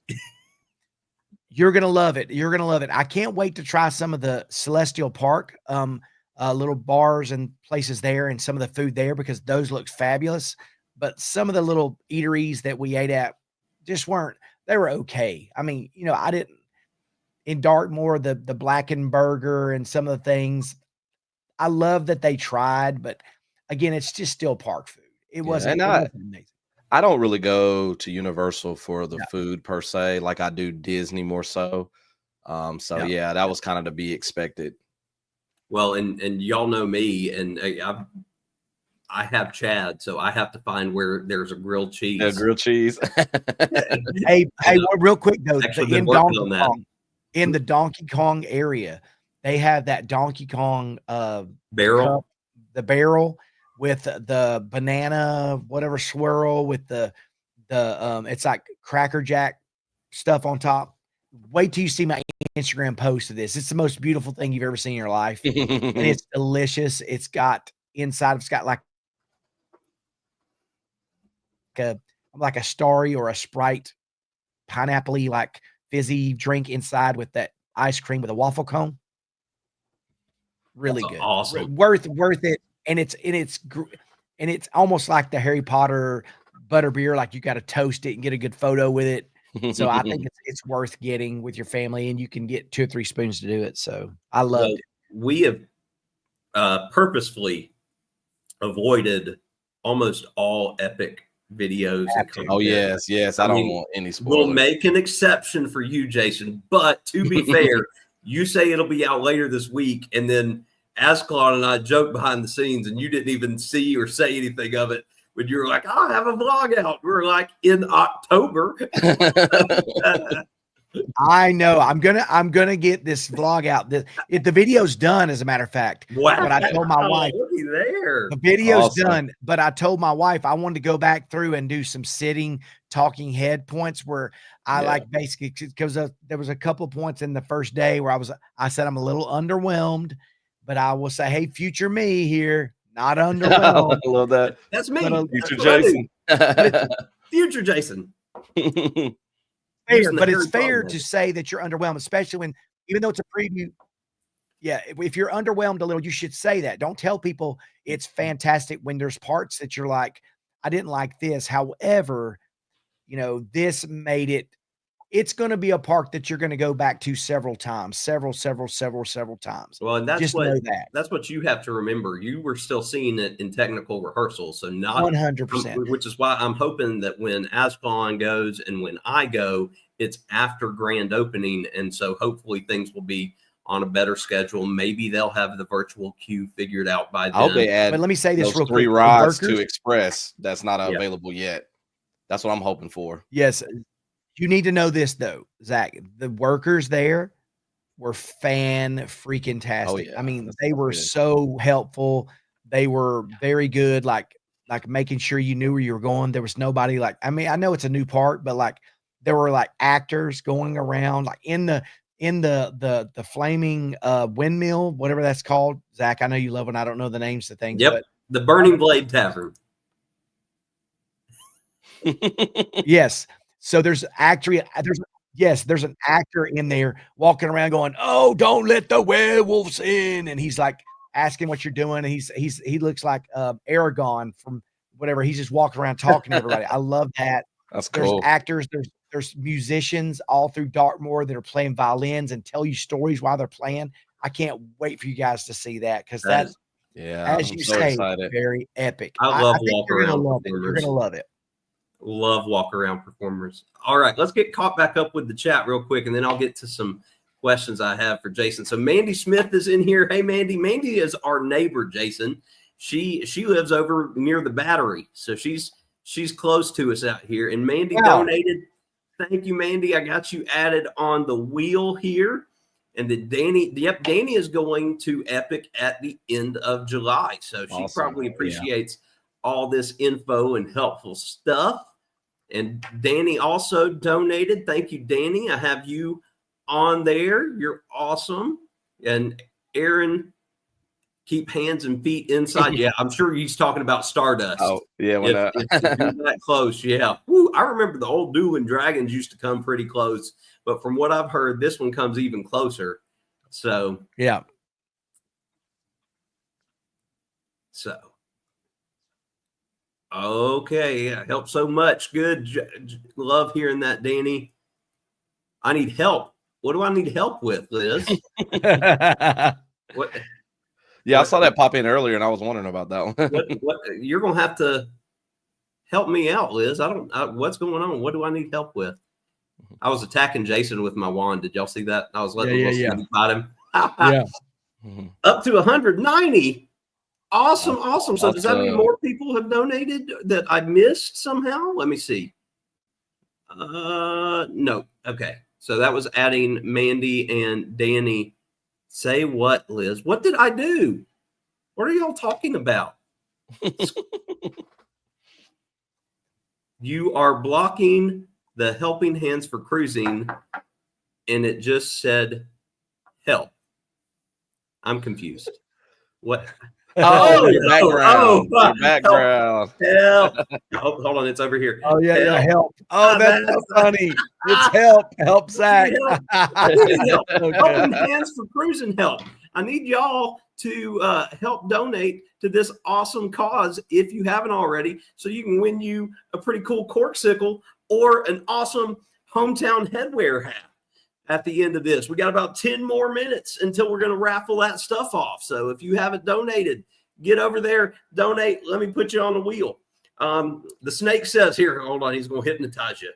You're gonna love it. You're gonna love it. I can't wait to try some of the Celestial Park, little bars and places there, and some of the food there, because those look fabulous. But some of the little eateries that we ate at just weren't. They were okay. I mean, I didn't in Dartmoor the blackened burger and some of the things. I love that they tried, but again, it's just still park food. It wasn't amazing. I don't really go to Universal for the food per se, like I do Disney more so. That was kind of to be expected. well, and y'all know me, and I have Chad, so I have to find where there's a grilled cheese. Yeah, grilled cheese. Hey, real quick though, Actually been working on that. In the Donkey Kong area, they have that Donkey Kong Barrel. cup, the barrel with the banana whatever swirl with the it's like Cracker Jack stuff on top. Wait till you see my Instagram post of this. It's the most beautiful thing you've ever seen in your life, and it's delicious. It's got like a Starry or a Sprite pineapple-y like fizzy drink inside with that ice cream with a waffle cone. Really That's good. awesome. Worth it and it's almost like the Harry Potter butterbeer. Like you got to toast it and get a good photo with it. So I think it's worth getting with your family, and you can get 2 or 3 spoons to do it. So I loved it. We have purposefully avoided almost all epic videos. And Oh content. yes. I don't want any spoilers. We'll make an exception for you, Jason. But to be fair, you say it'll be out later this week, and then Azkhalon and I joked behind the scenes, and you didn't even see or say anything of it. When you were like, "I'll have a vlog out," we were like, in October. I know. I'm gonna get this vlog out. The video's done, as a matter of fact. Wow! But I told my wife looky there. the video's Awesome. done. But I told my wife I wanted to go back through and do some sitting, talking head points where I like basically, because there was a couple points in the first day where I said I'm a little underwhelmed, but I will say, hey, future me here, not underwhelmed. I love that. That's me. Future That's what I Jason. do. Future Jason. Fair, Using the but it's Harry fair Potter to say that you're underwhelmed, especially when, even though it's a preview. Yeah, if you're underwhelmed a little, you should say that. Don't tell people it's fantastic when there's parts that you're like, I didn't like this. However, this made it. It's going to be a park that you're going to go back to several times, several times. Well, and that's Just know that. That's what you have to remember. You were still seeing it in technical rehearsal, so not 100%. Which is why I'm hoping that when Azkhalon goes and when I go, it's after grand opening, and so hopefully things will be on a better schedule. Maybe they'll have the virtual queue figured out by then. I hope they add. But let me say this those real 3 quick. rides Workers- to Express that's not available yet. That's what I'm hoping for. Yes. You need to know this though, Zach. The workers there were freaking-tastic. Oh, yeah. I mean, That's they so were good. so helpful. They were very good, like making sure you knew where you were going. There was nobody I mean, I know it's a new park, but there were actors going around in the flaming windmill, whatever that's called. Zach, I know you love when I don't know the names of things. Yep, But the Burning Blade Tavern. yes. So there's an actor in there walking around going, "Oh, don't let the werewolves in," and he's asking what you're doing, and he looks like Aragon from whatever. He's just walking around talking to everybody. I love that. That's There's cool. actors, there's musicians all through Dartmoor that are playing violins and tell you stories while they're playing. I can't wait for you guys to see that, because that's, as I'm you so say, excited. very epic. I love think walk you're gonna around love it. You're performers. gonna love it. Love walk around performers. All right, let's get caught back up with the chat real quick, and then I'll get to some questions I have for Jason. So Mandy Smith is in here. Hey, Mandy. Mandy is our neighbor, Jason. She lives over near the Battery, so she's close to us out here. And Mandy donated. Thank you, Mandy. I got you added on the wheel here. And then Danny is going to Epic at the end of July, so she Awesome. probably appreciates all this info and helpful stuff. And Danny also donated. Thank you, Danny. I have you on there. You're awesome. And Aaron, keep hands and feet inside. Yeah, I'm sure he's talking about Stardust. Oh, yeah. If you're that close, yeah. Woo, I remember the old Dueling Dragons used to come pretty close, but from what I've heard, this one comes even closer. So, Yeah. Okay, yeah, helps so much. Good. Love hearing that, Danny. I need help. What do I need help with, Liz? What? Yeah, I saw that pop in earlier, and I was wondering about that one. What? You're gonna have to help me out, Liz. What's going on? What do I need help with? I was attacking Jason with my wand. Did y'all see that? I was letting him fight him. Yeah. Up to 190. Awesome. So does that mean more people have donated that I missed somehow? Let me see. No. Okay. So that was adding Mandy and Danny. Say what, Liz? What did I do? What are y'all talking about? You are blocking the helping hands for cruising, and it just said help. I'm confused. What? Oh, your background. Oh, Your background. Help. Oh, hold on, it's over here. Oh, yeah, help. Oh, that's so funny. It's help, Zach. I need help. Okay. Helping hands for cruising help. I need y'all to help donate to this awesome cause if you haven't already, so you can win you a pretty cool corksicle or an awesome hometown headwear hat at the end of this. We got about 10 more minutes until we're going to raffle that stuff off. So if you haven't donated, get over there, donate. Let me put you on the wheel. The snake says here, hold on, he's going to hypnotize you.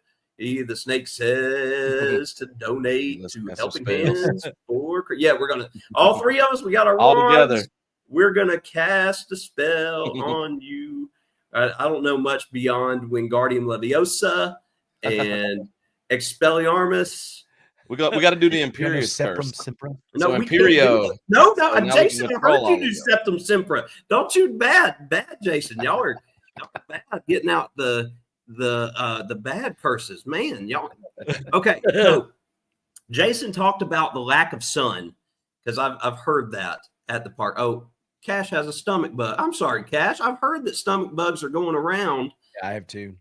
The snake says to donate to Helping Hands for, yeah, we're going to, all three of us, we got our all wands. together. We're going to cast a spell on you. I don't know much beyond Wingardium Leviosa and Expelliarmus. We got to do the Imperious curse. No, So we Imperio. can't do it. No, So now we Jason, can I heard control you do all of Septum Sempra. Don't you bad, Jason. Y'all are bad getting out the bad curses, man. Y'all. Okay, so Jason talked about the lack of sun because I've heard that at the park. Oh, Cash has a stomach bug. I'm sorry, Cash. I've heard that stomach bugs are going around. Yeah, I have too.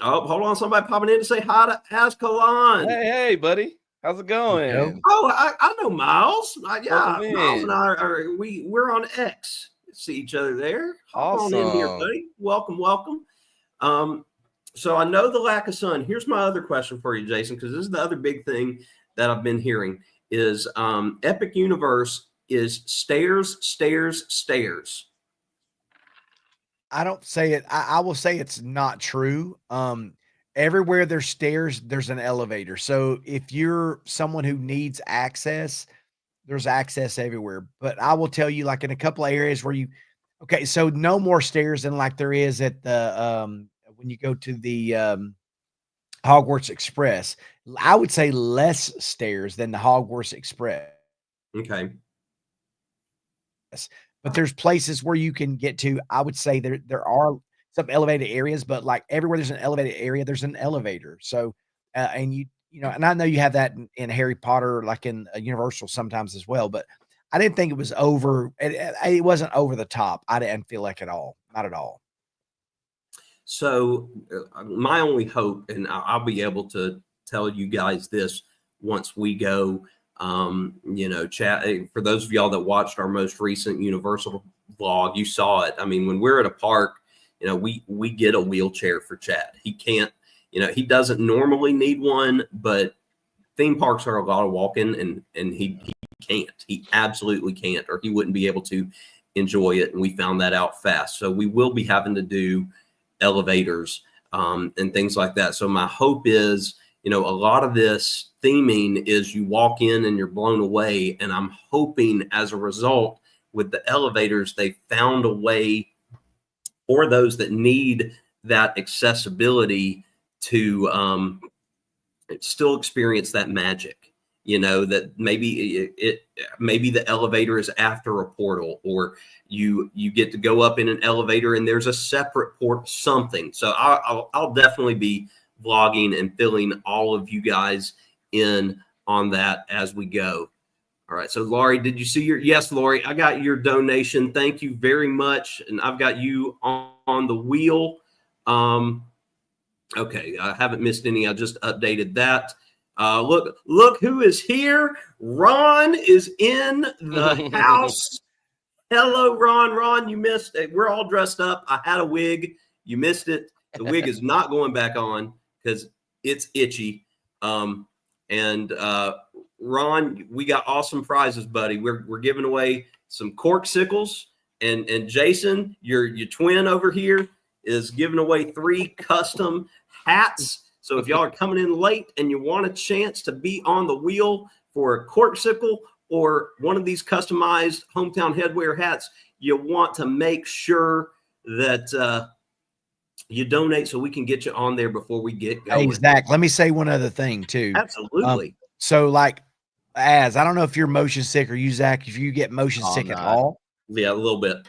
Oh, hold on. Somebody popping in to say hi to Azkhalon. Hey, buddy. How's it going? Oh, I know Miles. Yeah, Welcome Miles in. and I we're on X. See each other there. Hop on in here, Awesome. buddy. Welcome. So I know the lack of sun. Here's my other question for you, Jason, because this is the other big thing that I've been hearing is Epic Universe is stairs. I don't say it. I will say it's not true. Everywhere there's stairs, there's an elevator. So if you're someone who needs access, there's access everywhere. But I will tell you, like in a couple of areas where okay, so no more stairs than like there is at the when you go to the Hogwarts Express. I would say less stairs than the Hogwarts Express. Okay. But there's places where you can get to. I would say there are some elevated areas, but like everywhere there's an elevated area, there's an elevator. So, and you know, and I know you have that in Harry Potter, like in Universal sometimes as well. But I didn't think it was over. It wasn't over the top. I didn't feel like at all, not at all. So my only hope, and I'll be able to tell you guys this once we go. Chat for those of y'all that watched our most recent Universal vlog, you saw it. I mean, when we're at a park, we get a wheelchair for Chad. He can't, he doesn't normally need one, but theme parks are a lot of walking, and he can't. He absolutely can't, or he wouldn't be able to enjoy it. And we found that out fast. So we will be having to do elevators and things like that. So my hope is, a lot of this theming is you walk in and you're blown away. And I'm hoping as a result with the elevators, they found a way for those that need that accessibility to still experience that magic, that maybe the elevator is after a portal, or you get to go up in an elevator and there's a separate port, something. So I'll definitely be vlogging and filling all of you guys in on that as we go. All right. So Laurie, did you see yes, Laurie, I got your donation. Thank you very much. And I've got you on the wheel. Okay. I haven't missed any. I just updated that. Look who is here. Ron is in the house. Hello, Ron. Ron, you missed it. We're all dressed up. I had a wig. You missed it. The wig is not going back on because it's itchy. Ron, we got awesome prizes, buddy. We're giving away some corksicles, and Jason, your twin over here, is giving away 3 custom hats. So if y'all are coming in late and you want a chance to be on the wheel for a corksicle or one of these customized hometown headwear hats, you want to make sure that you donate so we can get you on there before we get going. Hey, Zach, let me say one other thing too. Absolutely. So like, I don't know if you're motion sick or you, Zach, if you get motion sick at all. Yeah, a little bit.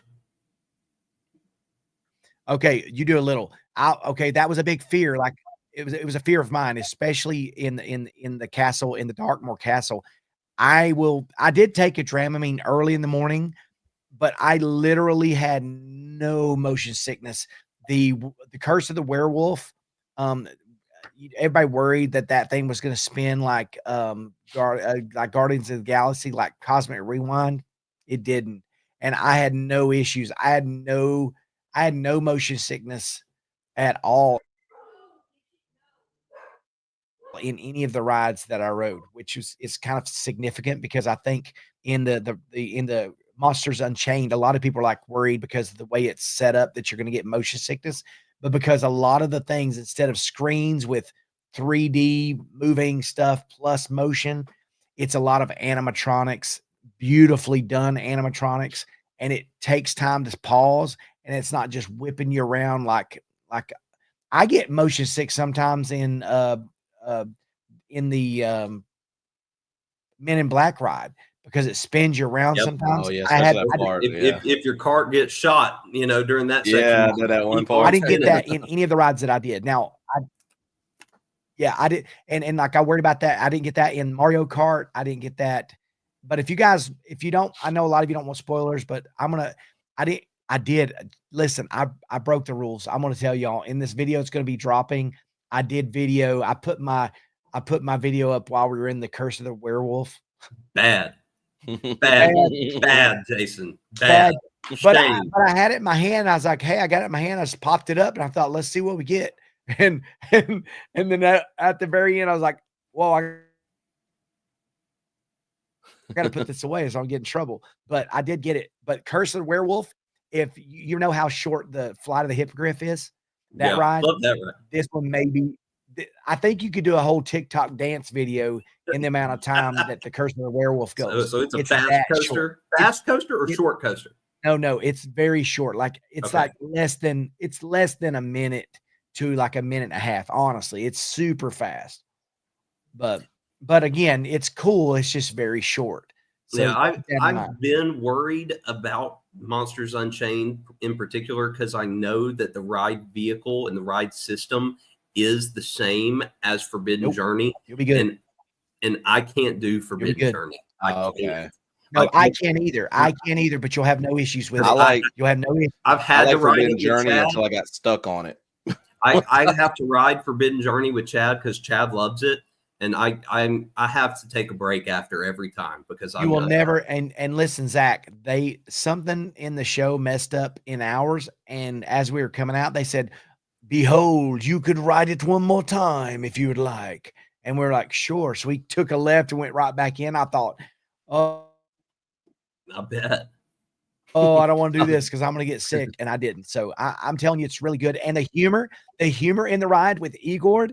Okay, you do a little. Okay, that was a big fear. Like it was a fear of mine, especially in the castle, in the Darkmoor Castle. I did take a Dramamine early in the morning, but I literally had no motion sickness. The Curse of the Werewolf, everybody worried that thing was going to spin like Guardians of the Galaxy, like Cosmic Rewind. It didn't. And I had no issues. I had no motion sickness at all in any of the rides that I rode, which is kind of significant because I think in the Monsters Unchained, a lot of people are like worried because of the way it's set up that you're going to get motion sickness, but because a lot of the things, instead of screens with 3D moving stuff plus motion, it's a lot of animatronics, beautifully done animatronics, and it takes time to pause, and it's not just whipping you around like I get motion sick sometimes in the Men in Black ride because it spins you around Yep. sometimes. Oh yeah, I had especially that part. If your cart gets shot, during that section, Yeah, I did that one part. I didn't get that in any of the rides that I did. Now, I did, and like I worried about that. I didn't get that in Mario Kart. I didn't get that. But if you don't, I know a lot of you don't want spoilers, but I did. Listen, I broke the rules. I'm gonna tell y'all in this video. It's gonna be dropping. I did video. I put my video up while we were in the Curse of the Werewolf. bad, Jason, bad. But Shame. I had it in my hand. I was like, hey, I got it in my hand. I just popped it up and I thought, let's see what we get. And then at the very end, I was like, whoa, I got to put this away so I don't get in trouble. But I did get it. But Curse of the Werewolf, if you know how short the Flight of the Hippogriff is, that ride, love that ride. this one maybe. I think you could do a whole TikTok dance video in the amount of time that the Curse of the Werewolf goes. So it's a fast coaster, or short coaster? No, it's very short. Like it's like less than a minute to like a minute and a half. Honestly, it's super fast. But again, it's cool. It's just very short. So yeah, I've been worried about Monsters Unchained in particular because I know that the ride vehicle and the ride system is the same as Forbidden Journey. You'll be good. And I can't do Forbidden Journey. Okay. No, I can't either. But you'll have no issues with it. You'll have no issues. I've had to ride Forbidden Journey until I got stuck on it. I have to ride Forbidden Journey with Chad because Chad loves it. And I have to take a break after every time because you will never. And listen, Zach, something in the show messed up in ours. And as we were coming out, they said, behold, you could ride it one more time if you would like. And we're like, sure. So we took a left and went right back in. I thought, oh, I bet. I don't want to do this because I'm going to get sick. And I didn't. So I'm telling you, it's really good. And the humor in the ride with Igor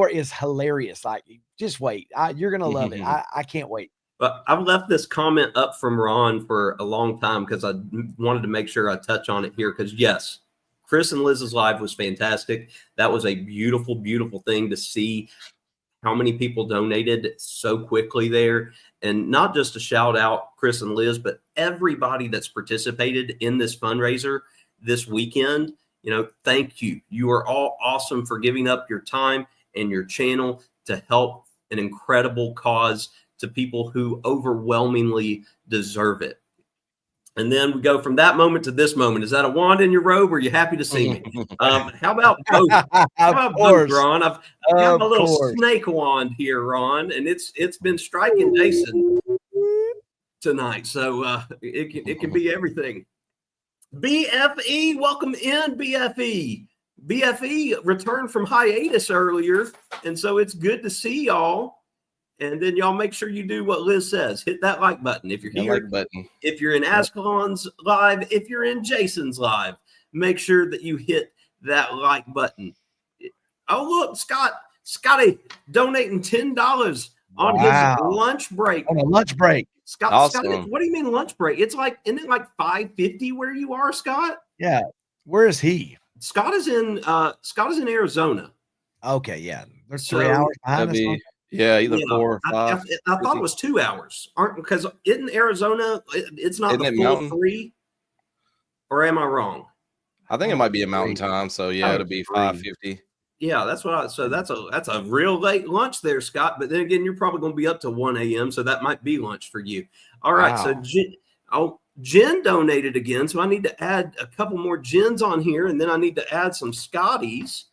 is hilarious. Like, just wait. You're going to love it. I can't wait. But I've left this comment up from Ron for a long time because I wanted to make sure I touch on it here. Because yes, Chris and Liz's live was fantastic. That was a beautiful, beautiful thing to see how many people donated so quickly there. And not just to shout out Chris and Liz, but everybody that's participated in this fundraiser this weekend. Thank you. You are all awesome for giving up your time and your channel to help an incredible cause to people who overwhelmingly deserve it. And then we go from that moment to this moment. Is that a wand in your robe? Or are you happy to see me? How about both? How about both, Ron? I've got a little snake wand here, Ron, and it's been striking Jason tonight. So it can be everything. BFE, welcome in, BFE. BFE returned from hiatus earlier, and so it's good to see y'all. And then y'all make sure you do what Liz says. Hit that like button. If you're here, like button. If you're in Azkhalon's live, if you're in Jason's live, make sure that you hit that like button. Oh, look, Scotty donating $10 on his lunch break. On a lunch break. Scotty, what do you mean lunch break? It's like, isn't it like 5:50 where you are, Scott? Yeah. Where is he? Scott is in Arizona. Okay, yeah. There's 3 hours behind us. Yeah, either 4 or 5. I thought it was 2 hours. Because in Arizona, it's not the full 3. Or am I wrong? I think it might be a mountain time. So yeah, it'll be 5:50. Yeah, that's what. So that's a real late lunch there, Scott. But then again, you're probably going to be up to 1 a.m. So that might be lunch for you. All right. Wow. So Jen donated again. So I need to add a couple more Jens on here, and then I need to add some Scotties.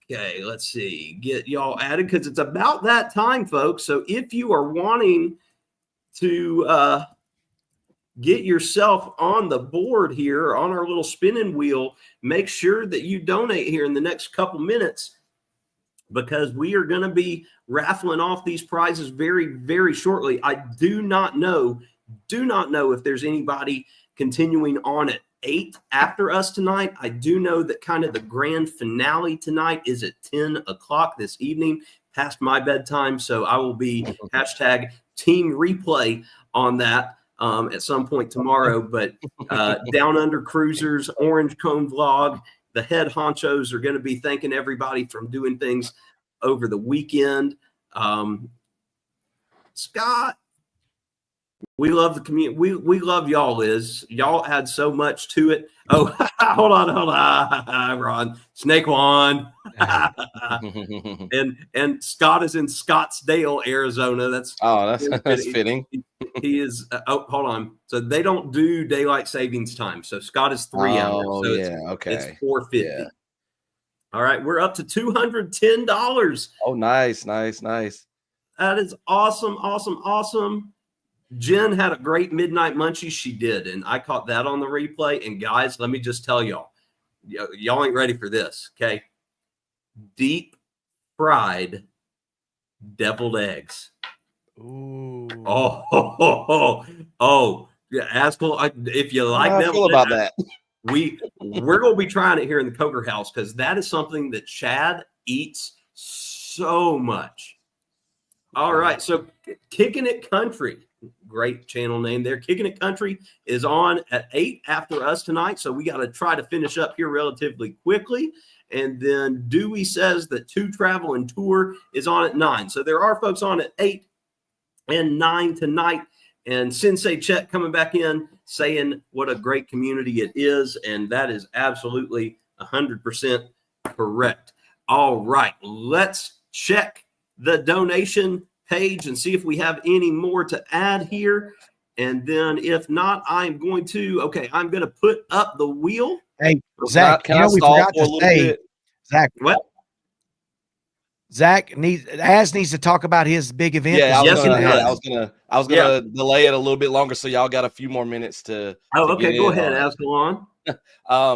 Okay, let's see. Get y'all added because it's about that time, folks. So if you are wanting to get yourself on the board here on our little spinning wheel. Make sure that you donate here in the next couple minutes, because we are going to be raffling off these prizes very, very shortly. I do not know if there's anybody continuing on at 8 after us tonight. I do know that kind of the grand finale tonight is at 10 o'clock this evening, past my bedtime. So I will be hashtag team replay on that at some point tomorrow. But Down Under Cruisers, Orange Cone Vlog, the head honchos are going to be thanking everybody from doing things over the weekend. Scott, we love the community. We love y'all, Liz. Y'all add so much to it. Oh, hold on, Ron. Snake Juan. and Scott is in Scottsdale, Arizona. That's fitting. He is. Hold on. So they don't do daylight savings time. So Scott is 3 hours. So it's 4:50. Yeah. All right, we're up to $210. Oh, nice. That is awesome. Jen had a great midnight munchie. She did, and I caught that on the replay. And guys, let me just tell y'all ain't ready for this, okay? Deep fried deviled eggs. Ooh. Oh. Yeah, Azkhalon, if you like how I feel about that. We're going to be trying it here in the Coker house, because that is something that Chad eats so much. All right, so Kicking It Country, great channel name there. Kicking It Country is on at 8 after us tonight, so we got to try to finish up here relatively quickly. And then Dewey says that 2 Travel and Tour is on at 9. So there are folks on at 8 and 9 tonight. And Sensei Chet coming back in saying what a great community it is. And that is absolutely 100% correct. All right, let's check the donation page and see if we have any more to add here. And then if not, I'm going to put up the wheel. Hey, Zach, can I stall for a little bit? Zach, what? Zach needs to talk about his big event. Yeah, I was gonna delay it a little bit longer, so y'all got a few more minutes to. Oh, okay. Go ahead, Azkhalon.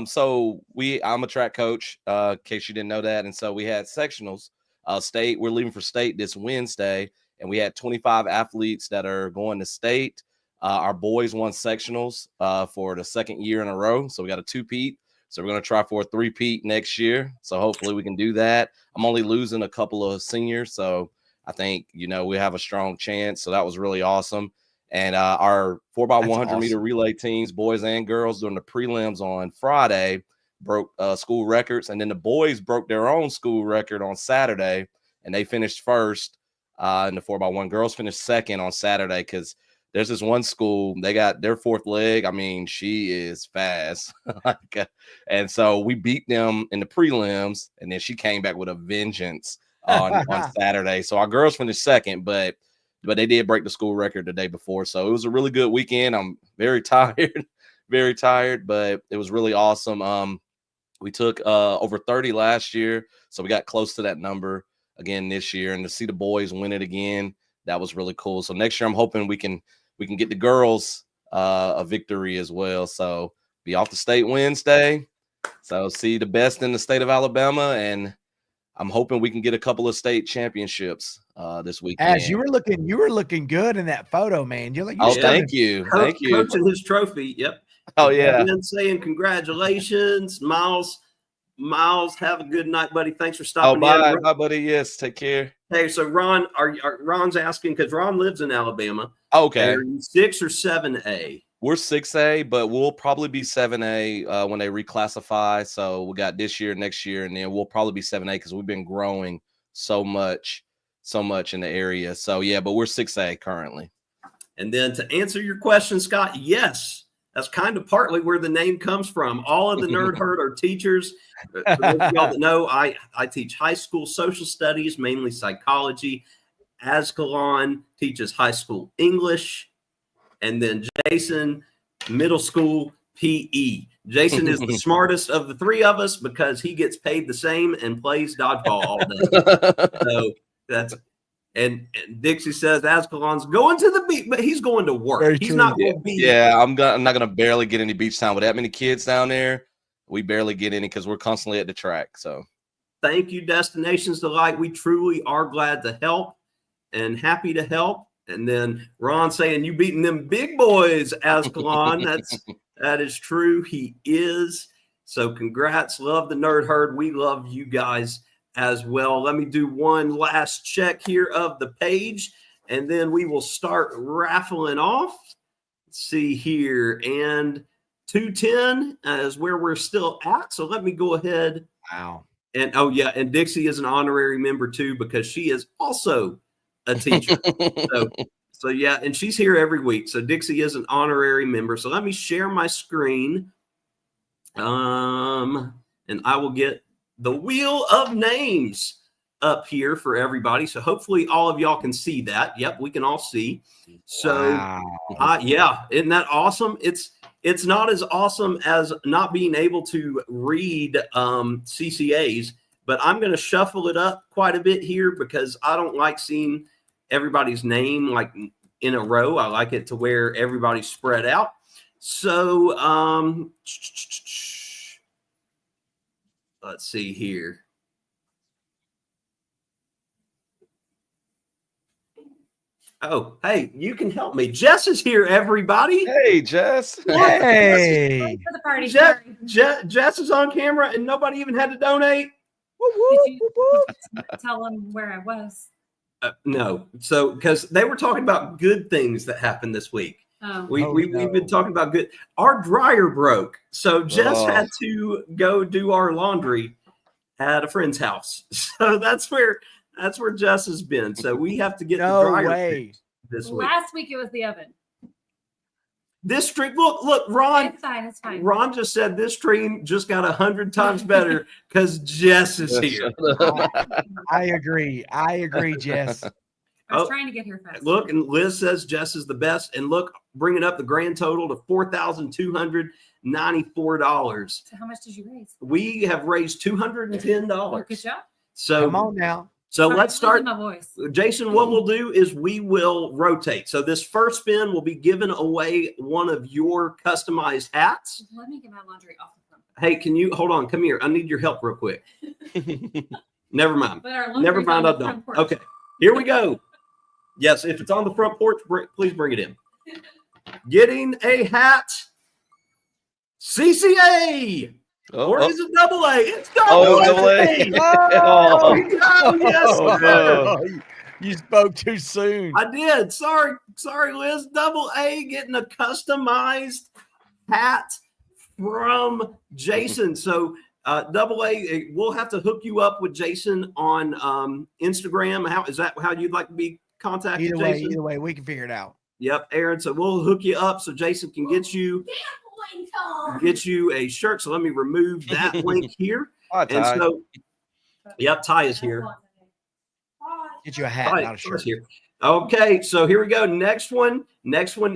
So I'm a track coach, in case you didn't know that, and so we had sectionals. State, we're leaving for state this Wednesday, and we had 25 athletes that are going to state. Our boys won sectionals for the second year in a row, so we got a 2-peat. So we're going to try for a 3-peat next year. So hopefully we can do that. I'm only losing a couple of seniors, so I think, we have a strong chance. So that was really awesome. And our 4x100 meter relay teams, boys and girls, during the prelims on Friday, broke school records. And then the boys broke their own school record on Saturday, and they finished first in the 4x1. Girls finished second on Saturday, because there's this one school, they got their 4th leg. I mean, she is fast. And so we beat them in the prelims, and then she came back with a vengeance on Saturday. So our girls finished second, but they did break the school record the day before. So it was a really good weekend. I'm very tired, but it was really awesome. We took over 30 last year, so we got close to that number again this year. And to see the boys win it again, that was really cool. So next year, I'm hoping we can get the girls a victory as well. So be off the state Wednesday. So see the best in the state of Alabama, and I'm hoping we can get a couple of state championships this weekend. As you were looking good in that photo, man. You're like, thank you. Coaching his trophy. Yep. Oh yeah. And saying congratulations, Miles. Miles, have a good night, buddy. Thanks for stopping in. Bye, buddy. Yes, take care. Hey, so Ron, Ron's asking, because Ron lives in Alabama. Okay. Are you 6 or 7A? We're 6A, but we'll probably be 7A when they reclassify. So we got this year, next year, and then we'll probably be 7A because we've been growing so much in the area. So yeah, but we're 6A currently. And then to answer your question, Scott, yes, that's kind of partly where the name comes from. All of the Nerd Herd are teachers. For those of y'all that know, I teach high school social studies, mainly psychology. Azkhalon teaches high school English. And then Jason, middle school PE. Jason is the smartest of the three of us because he gets paid the same and plays dodgeball all day. So And Dixie says Azkhalon's going to the beach, but he's going to work. Very He's true. not going to be. Yeah, I'm not gonna barely get any beach time with that many kids down there. We barely get any because we're constantly at the track. So Thank you, Destinations Delight. We truly are glad to help and happy to help. And then Ron saying you beating them big boys, Azkhalon. That is true. He is. So congrats. Love the Nerd Herd. We love you guys as well. Let me do one last check here of the page, and then we will start raffling off. Let's see here. And 210 is where we're still at. So let me go ahead. Wow. And oh, yeah. And Dixie is an honorary member too, because she is also a teacher. So yeah. And she's here every week. So Dixie is an honorary member. So let me share my screen. And I will get the wheel of names up here for everybody. So hopefully all of y'all can see that. Yep, we can all see. So Wow. yeah, isn't that awesome? It's not as awesome as not being able to read CCAs, but I'm going to shuffle it up quite a bit here because I don't like seeing everybody's name like in a row. I like it to where everybody's spread out. So let's see here. Oh, hey, you can help me. Jess is here, everybody. hey, Jess. Hey. For the party. Jess, Sorry. Jess is on camera and nobody even had to donate. Did you tell them where I was? No. So, because they were talking about good things that happened this week. Oh. We've been talking about good. Our dryer broke. So Jess Oh. had to go do our laundry at a friend's house. So that's where Jess has been. So we have to get the No dryer way. fixed this week. Last week it was the oven. This stream, look, Ron. It's fine. It's fine. Ron just said this stream just got 100 times better because Jess is here. I agree. Jess. I was Oh, trying to get here fast. Look, and Liz says Jess is the best. And look, bringing up the grand total to $4,294. So how much did you raise? We have raised $210. Oh, good job. Come So, on now. so Sorry, let's I'm start. losing my voice. Jason, what we'll do is we will rotate. So this first spin will be giving away one of your customized hats. Let me get my laundry off the front. Hey, can you hold on? Come here. I need your help real quick. Never mind. But our laundry's Never mind. on I the don't. front porch. Okay, here we go. Yes, if it's on the front porch, please bring it in. Getting a hat, CCA, or is it double A? It's double A. Oh, Yes, sir. You spoke too soon. I did. Sorry, Liz. Double A getting a customized hat from Jason. So double A, we'll have to hook you up with Jason on Instagram. How is that? How you'd like to be contacted? Either way, we can figure it out. Yep, Aaron. So we'll hook you up so Jason can get you a shirt. So let me remove that link here. Hi, And Ty. so, yep, Ty is here. Get you a hat, Ty not a is shirt. here. Okay, so here we go. Next one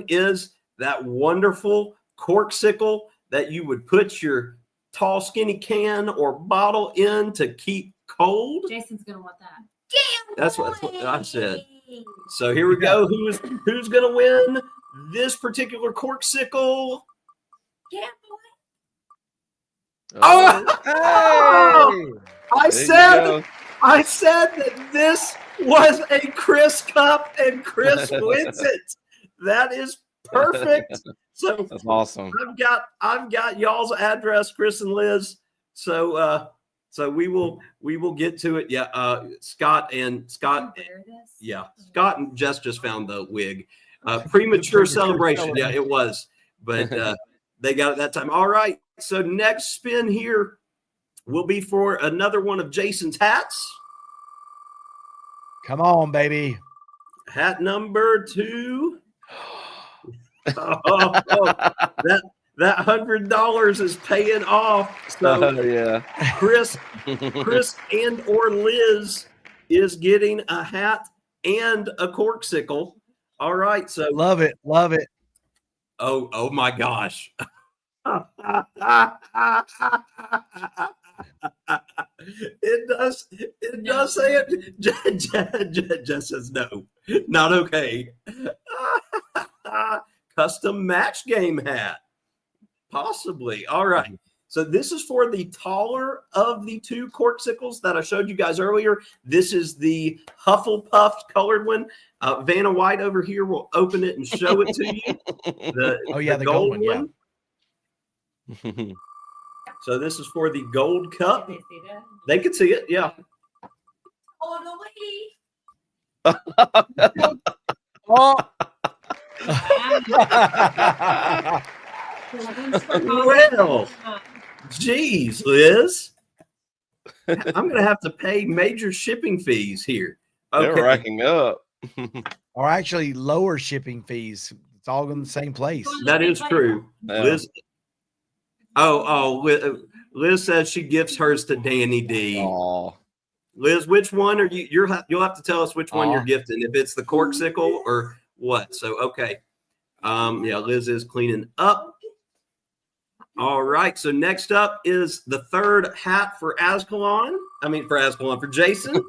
is that wonderful corksicle that you would put your tall, skinny can or bottle in to keep cold. Jason's gonna want that. That's what I said. So here we go. Who's gonna win this particular corksicle? Oh! Hey! I There you said that this was a Chris Cup and Chris wins it. That is perfect. So That's awesome. I've got y'all's address, Chris and Liz. So we will get to it. Yeah, Scott. Wear this? Yeah, Scott and Jess just found the wig. Premature celebration. Yeah, it was, but they got it that time. All right. So next spin here will be for another one of Jason's hats. Come on, baby. Hat number 2. That $100 is paying off. So yeah. Chris and or Liz is getting a hat and a corksicle. All right. So Love it. oh my gosh. It does. It does say it. Just says no, not okay. Custom match game hat, possibly. All right. So this is for the taller of the two corksicles that I showed you guys earlier. This is the Hufflepuff colored one. Vanna White over here will open it and show it to you. The gold one. Yeah. So this is for the gold cup. They see that? They could see it, yeah. All the way. Oh. Well, geez, Liz. I'm going to have to pay major shipping fees here. They're racking up. Or actually lower shipping fees. It's all in the same place. That is true. Yeah. Liz. Liz says she gives hers to Danny D. Aw. Liz, which one are you? You'll have to tell us which one you're gifting. If it's the corksicle or what. So okay. Yeah, Liz is cleaning up. All right. So next up is the third hat for Azkhalon. For Jason.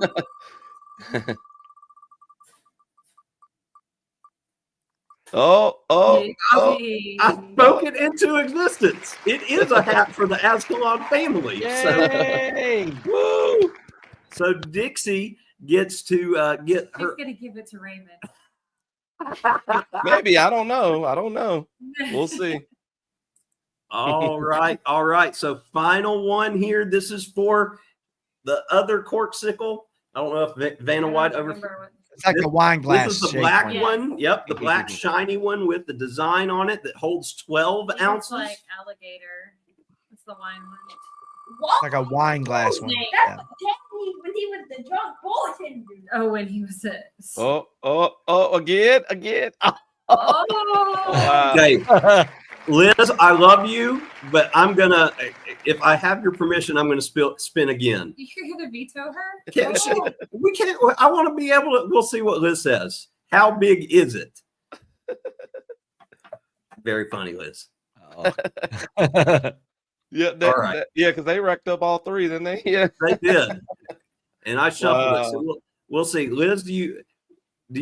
Oh. I spoke it into existence. It is a hat for the Azkhalon family. Yay! Woo! So Dixie gets to get She's her. gonna give it to Raymond. Maybe. I don't know. We'll see. All right. So final one here. This is for the other corksicle. I don't know if Vanna White over. It's like a wine glass. This is the shaped black one. one. Yep, the black shiny one with the design on it that holds 12 It's ounces. like alligator. It's the wine one. It's like a wine glass one. That's Yeah. When he was the drunk bulletin. Oh, when he was a. Again. Oh. Wow. Okay, Liz, I love you, but I'm gonna. If I have your permission, I'm gonna spin again. You're gonna veto her? Can't she, we can't. I want to be able to. We'll see what Liz says. How big is it? Very funny, Liz. Yeah, All right. Because they racked up all three, didn't they? Yeah, They did, and I shuffled it. Wow. So we'll see. Liz, do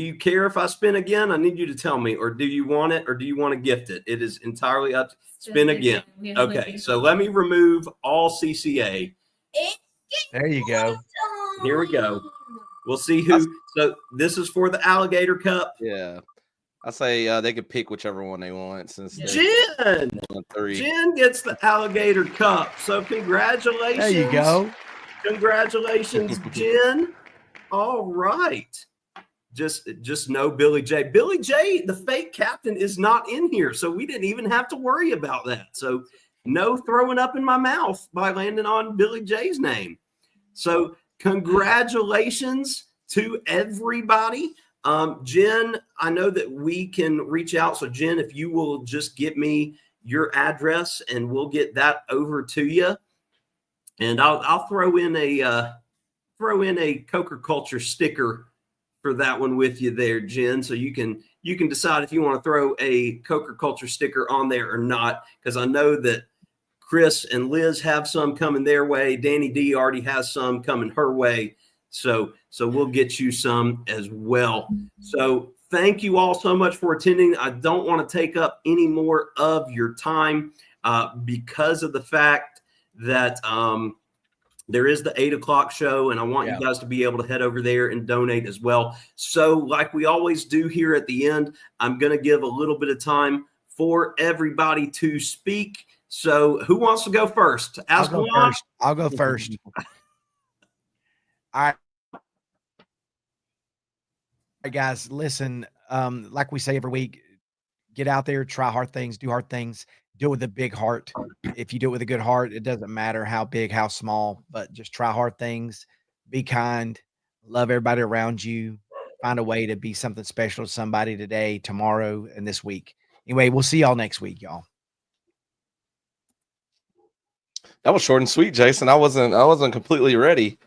you care if I spin again? I need you to tell me, or do you want it, or do you want to gift it? It is entirely up. Spin again. Okay, so let me remove all CCA. There you go. Here we go. We'll see who. So this is for the alligator cup. yeah. I say they could pick whichever one they want since they're Jen. 1-3. Jen gets the alligator cup. So congratulations. There you go. Congratulations, Jen. All right. Just know Billy J. Billy J, the fake captain, is not in here. So we didn't even have to worry about that. So no throwing up in my mouth by landing on Billy J's name. So congratulations to everybody. Jen, I know that we can reach out. So Jen, if you will just give me your address and we'll get that over to you. And I'll throw in a Coker Culture sticker for that one with you there, Jen. So you can decide if you want to throw a Coker Culture sticker on there or not, because I know that Chris and Liz have some coming their way. Danny D already has some coming her way. So we'll get you some as well. So thank you all so much for attending. I don't want to take up any more of your time because of the fact that there is the 8:00 show, and I want you guys to be able to head over there and donate as well. So like we always do here at the end, I'm going to give a little bit of time for everybody to speak. So who wants to go first? I'll go first. All right, guys, listen, like we say every week, get out there, try hard things, do hard things, do it with a big heart. If you do it with a good heart, it doesn't matter how big, how small, but just try hard things, be kind, love everybody around you, find a way to be something special to somebody today, tomorrow, and this week. Anyway, we'll see y'all next week, y'all. That was short and sweet, Jason. I wasn't completely ready.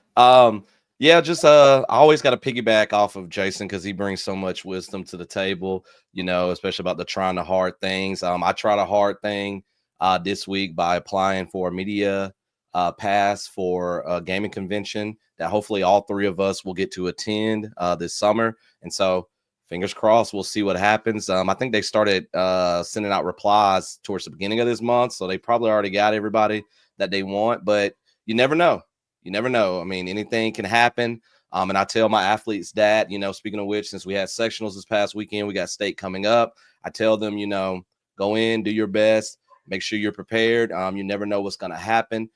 Yeah, just I always got to piggyback off of Jason because he brings so much wisdom to the table, you know, especially about the trying the hard things. I tried a hard thing this week by applying for a media pass for a gaming convention that hopefully all 3 of us will get to attend this summer. And so fingers crossed, we'll see what happens. I think they started sending out replies towards the beginning of this month, so they probably already got everybody that they want, but you never know. You never know. I mean, anything can happen. And I tell my athletes that, speaking of which, since we had sectionals this past weekend, we got state coming up. I tell them, go in, do your best, make sure you're prepared. You never know what's going to happen.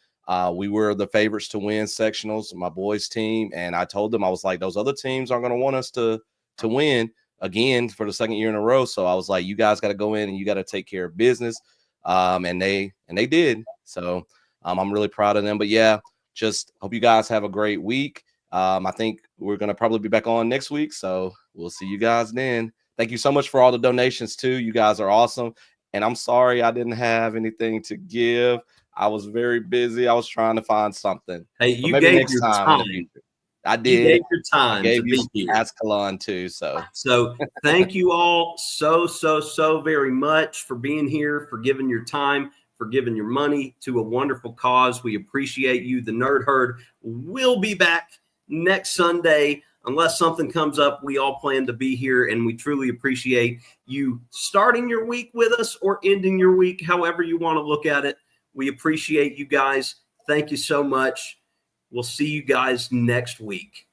We were the favorites to win sectionals, my boys team. And I told them, I was like, those other teams aren't going to want us to win again for the second year in a row. So I was like, you guys got to go in and you got to take care of business. And they did. So I'm really proud of them. But yeah, just hope you guys have a great week. I think we're going to probably be back on next week. So we'll see you guys then. Thank you so much for all the donations too. You guys are awesome. And I'm sorry I didn't have anything to give. I was very busy. I was trying to find something. Hey, you gave your time. I did. You gave your time. I gave to you be here. Azkhalon too. So thank you all so very much for being here, for giving your time, for giving your money to a wonderful cause. We appreciate you. The Nerd Herd will be back next Sunday. Unless something comes up, we all plan to be here, and we truly appreciate you starting your week with us or ending your week, however you want to look at it. We appreciate you guys. Thank you so much. We'll see you guys next week.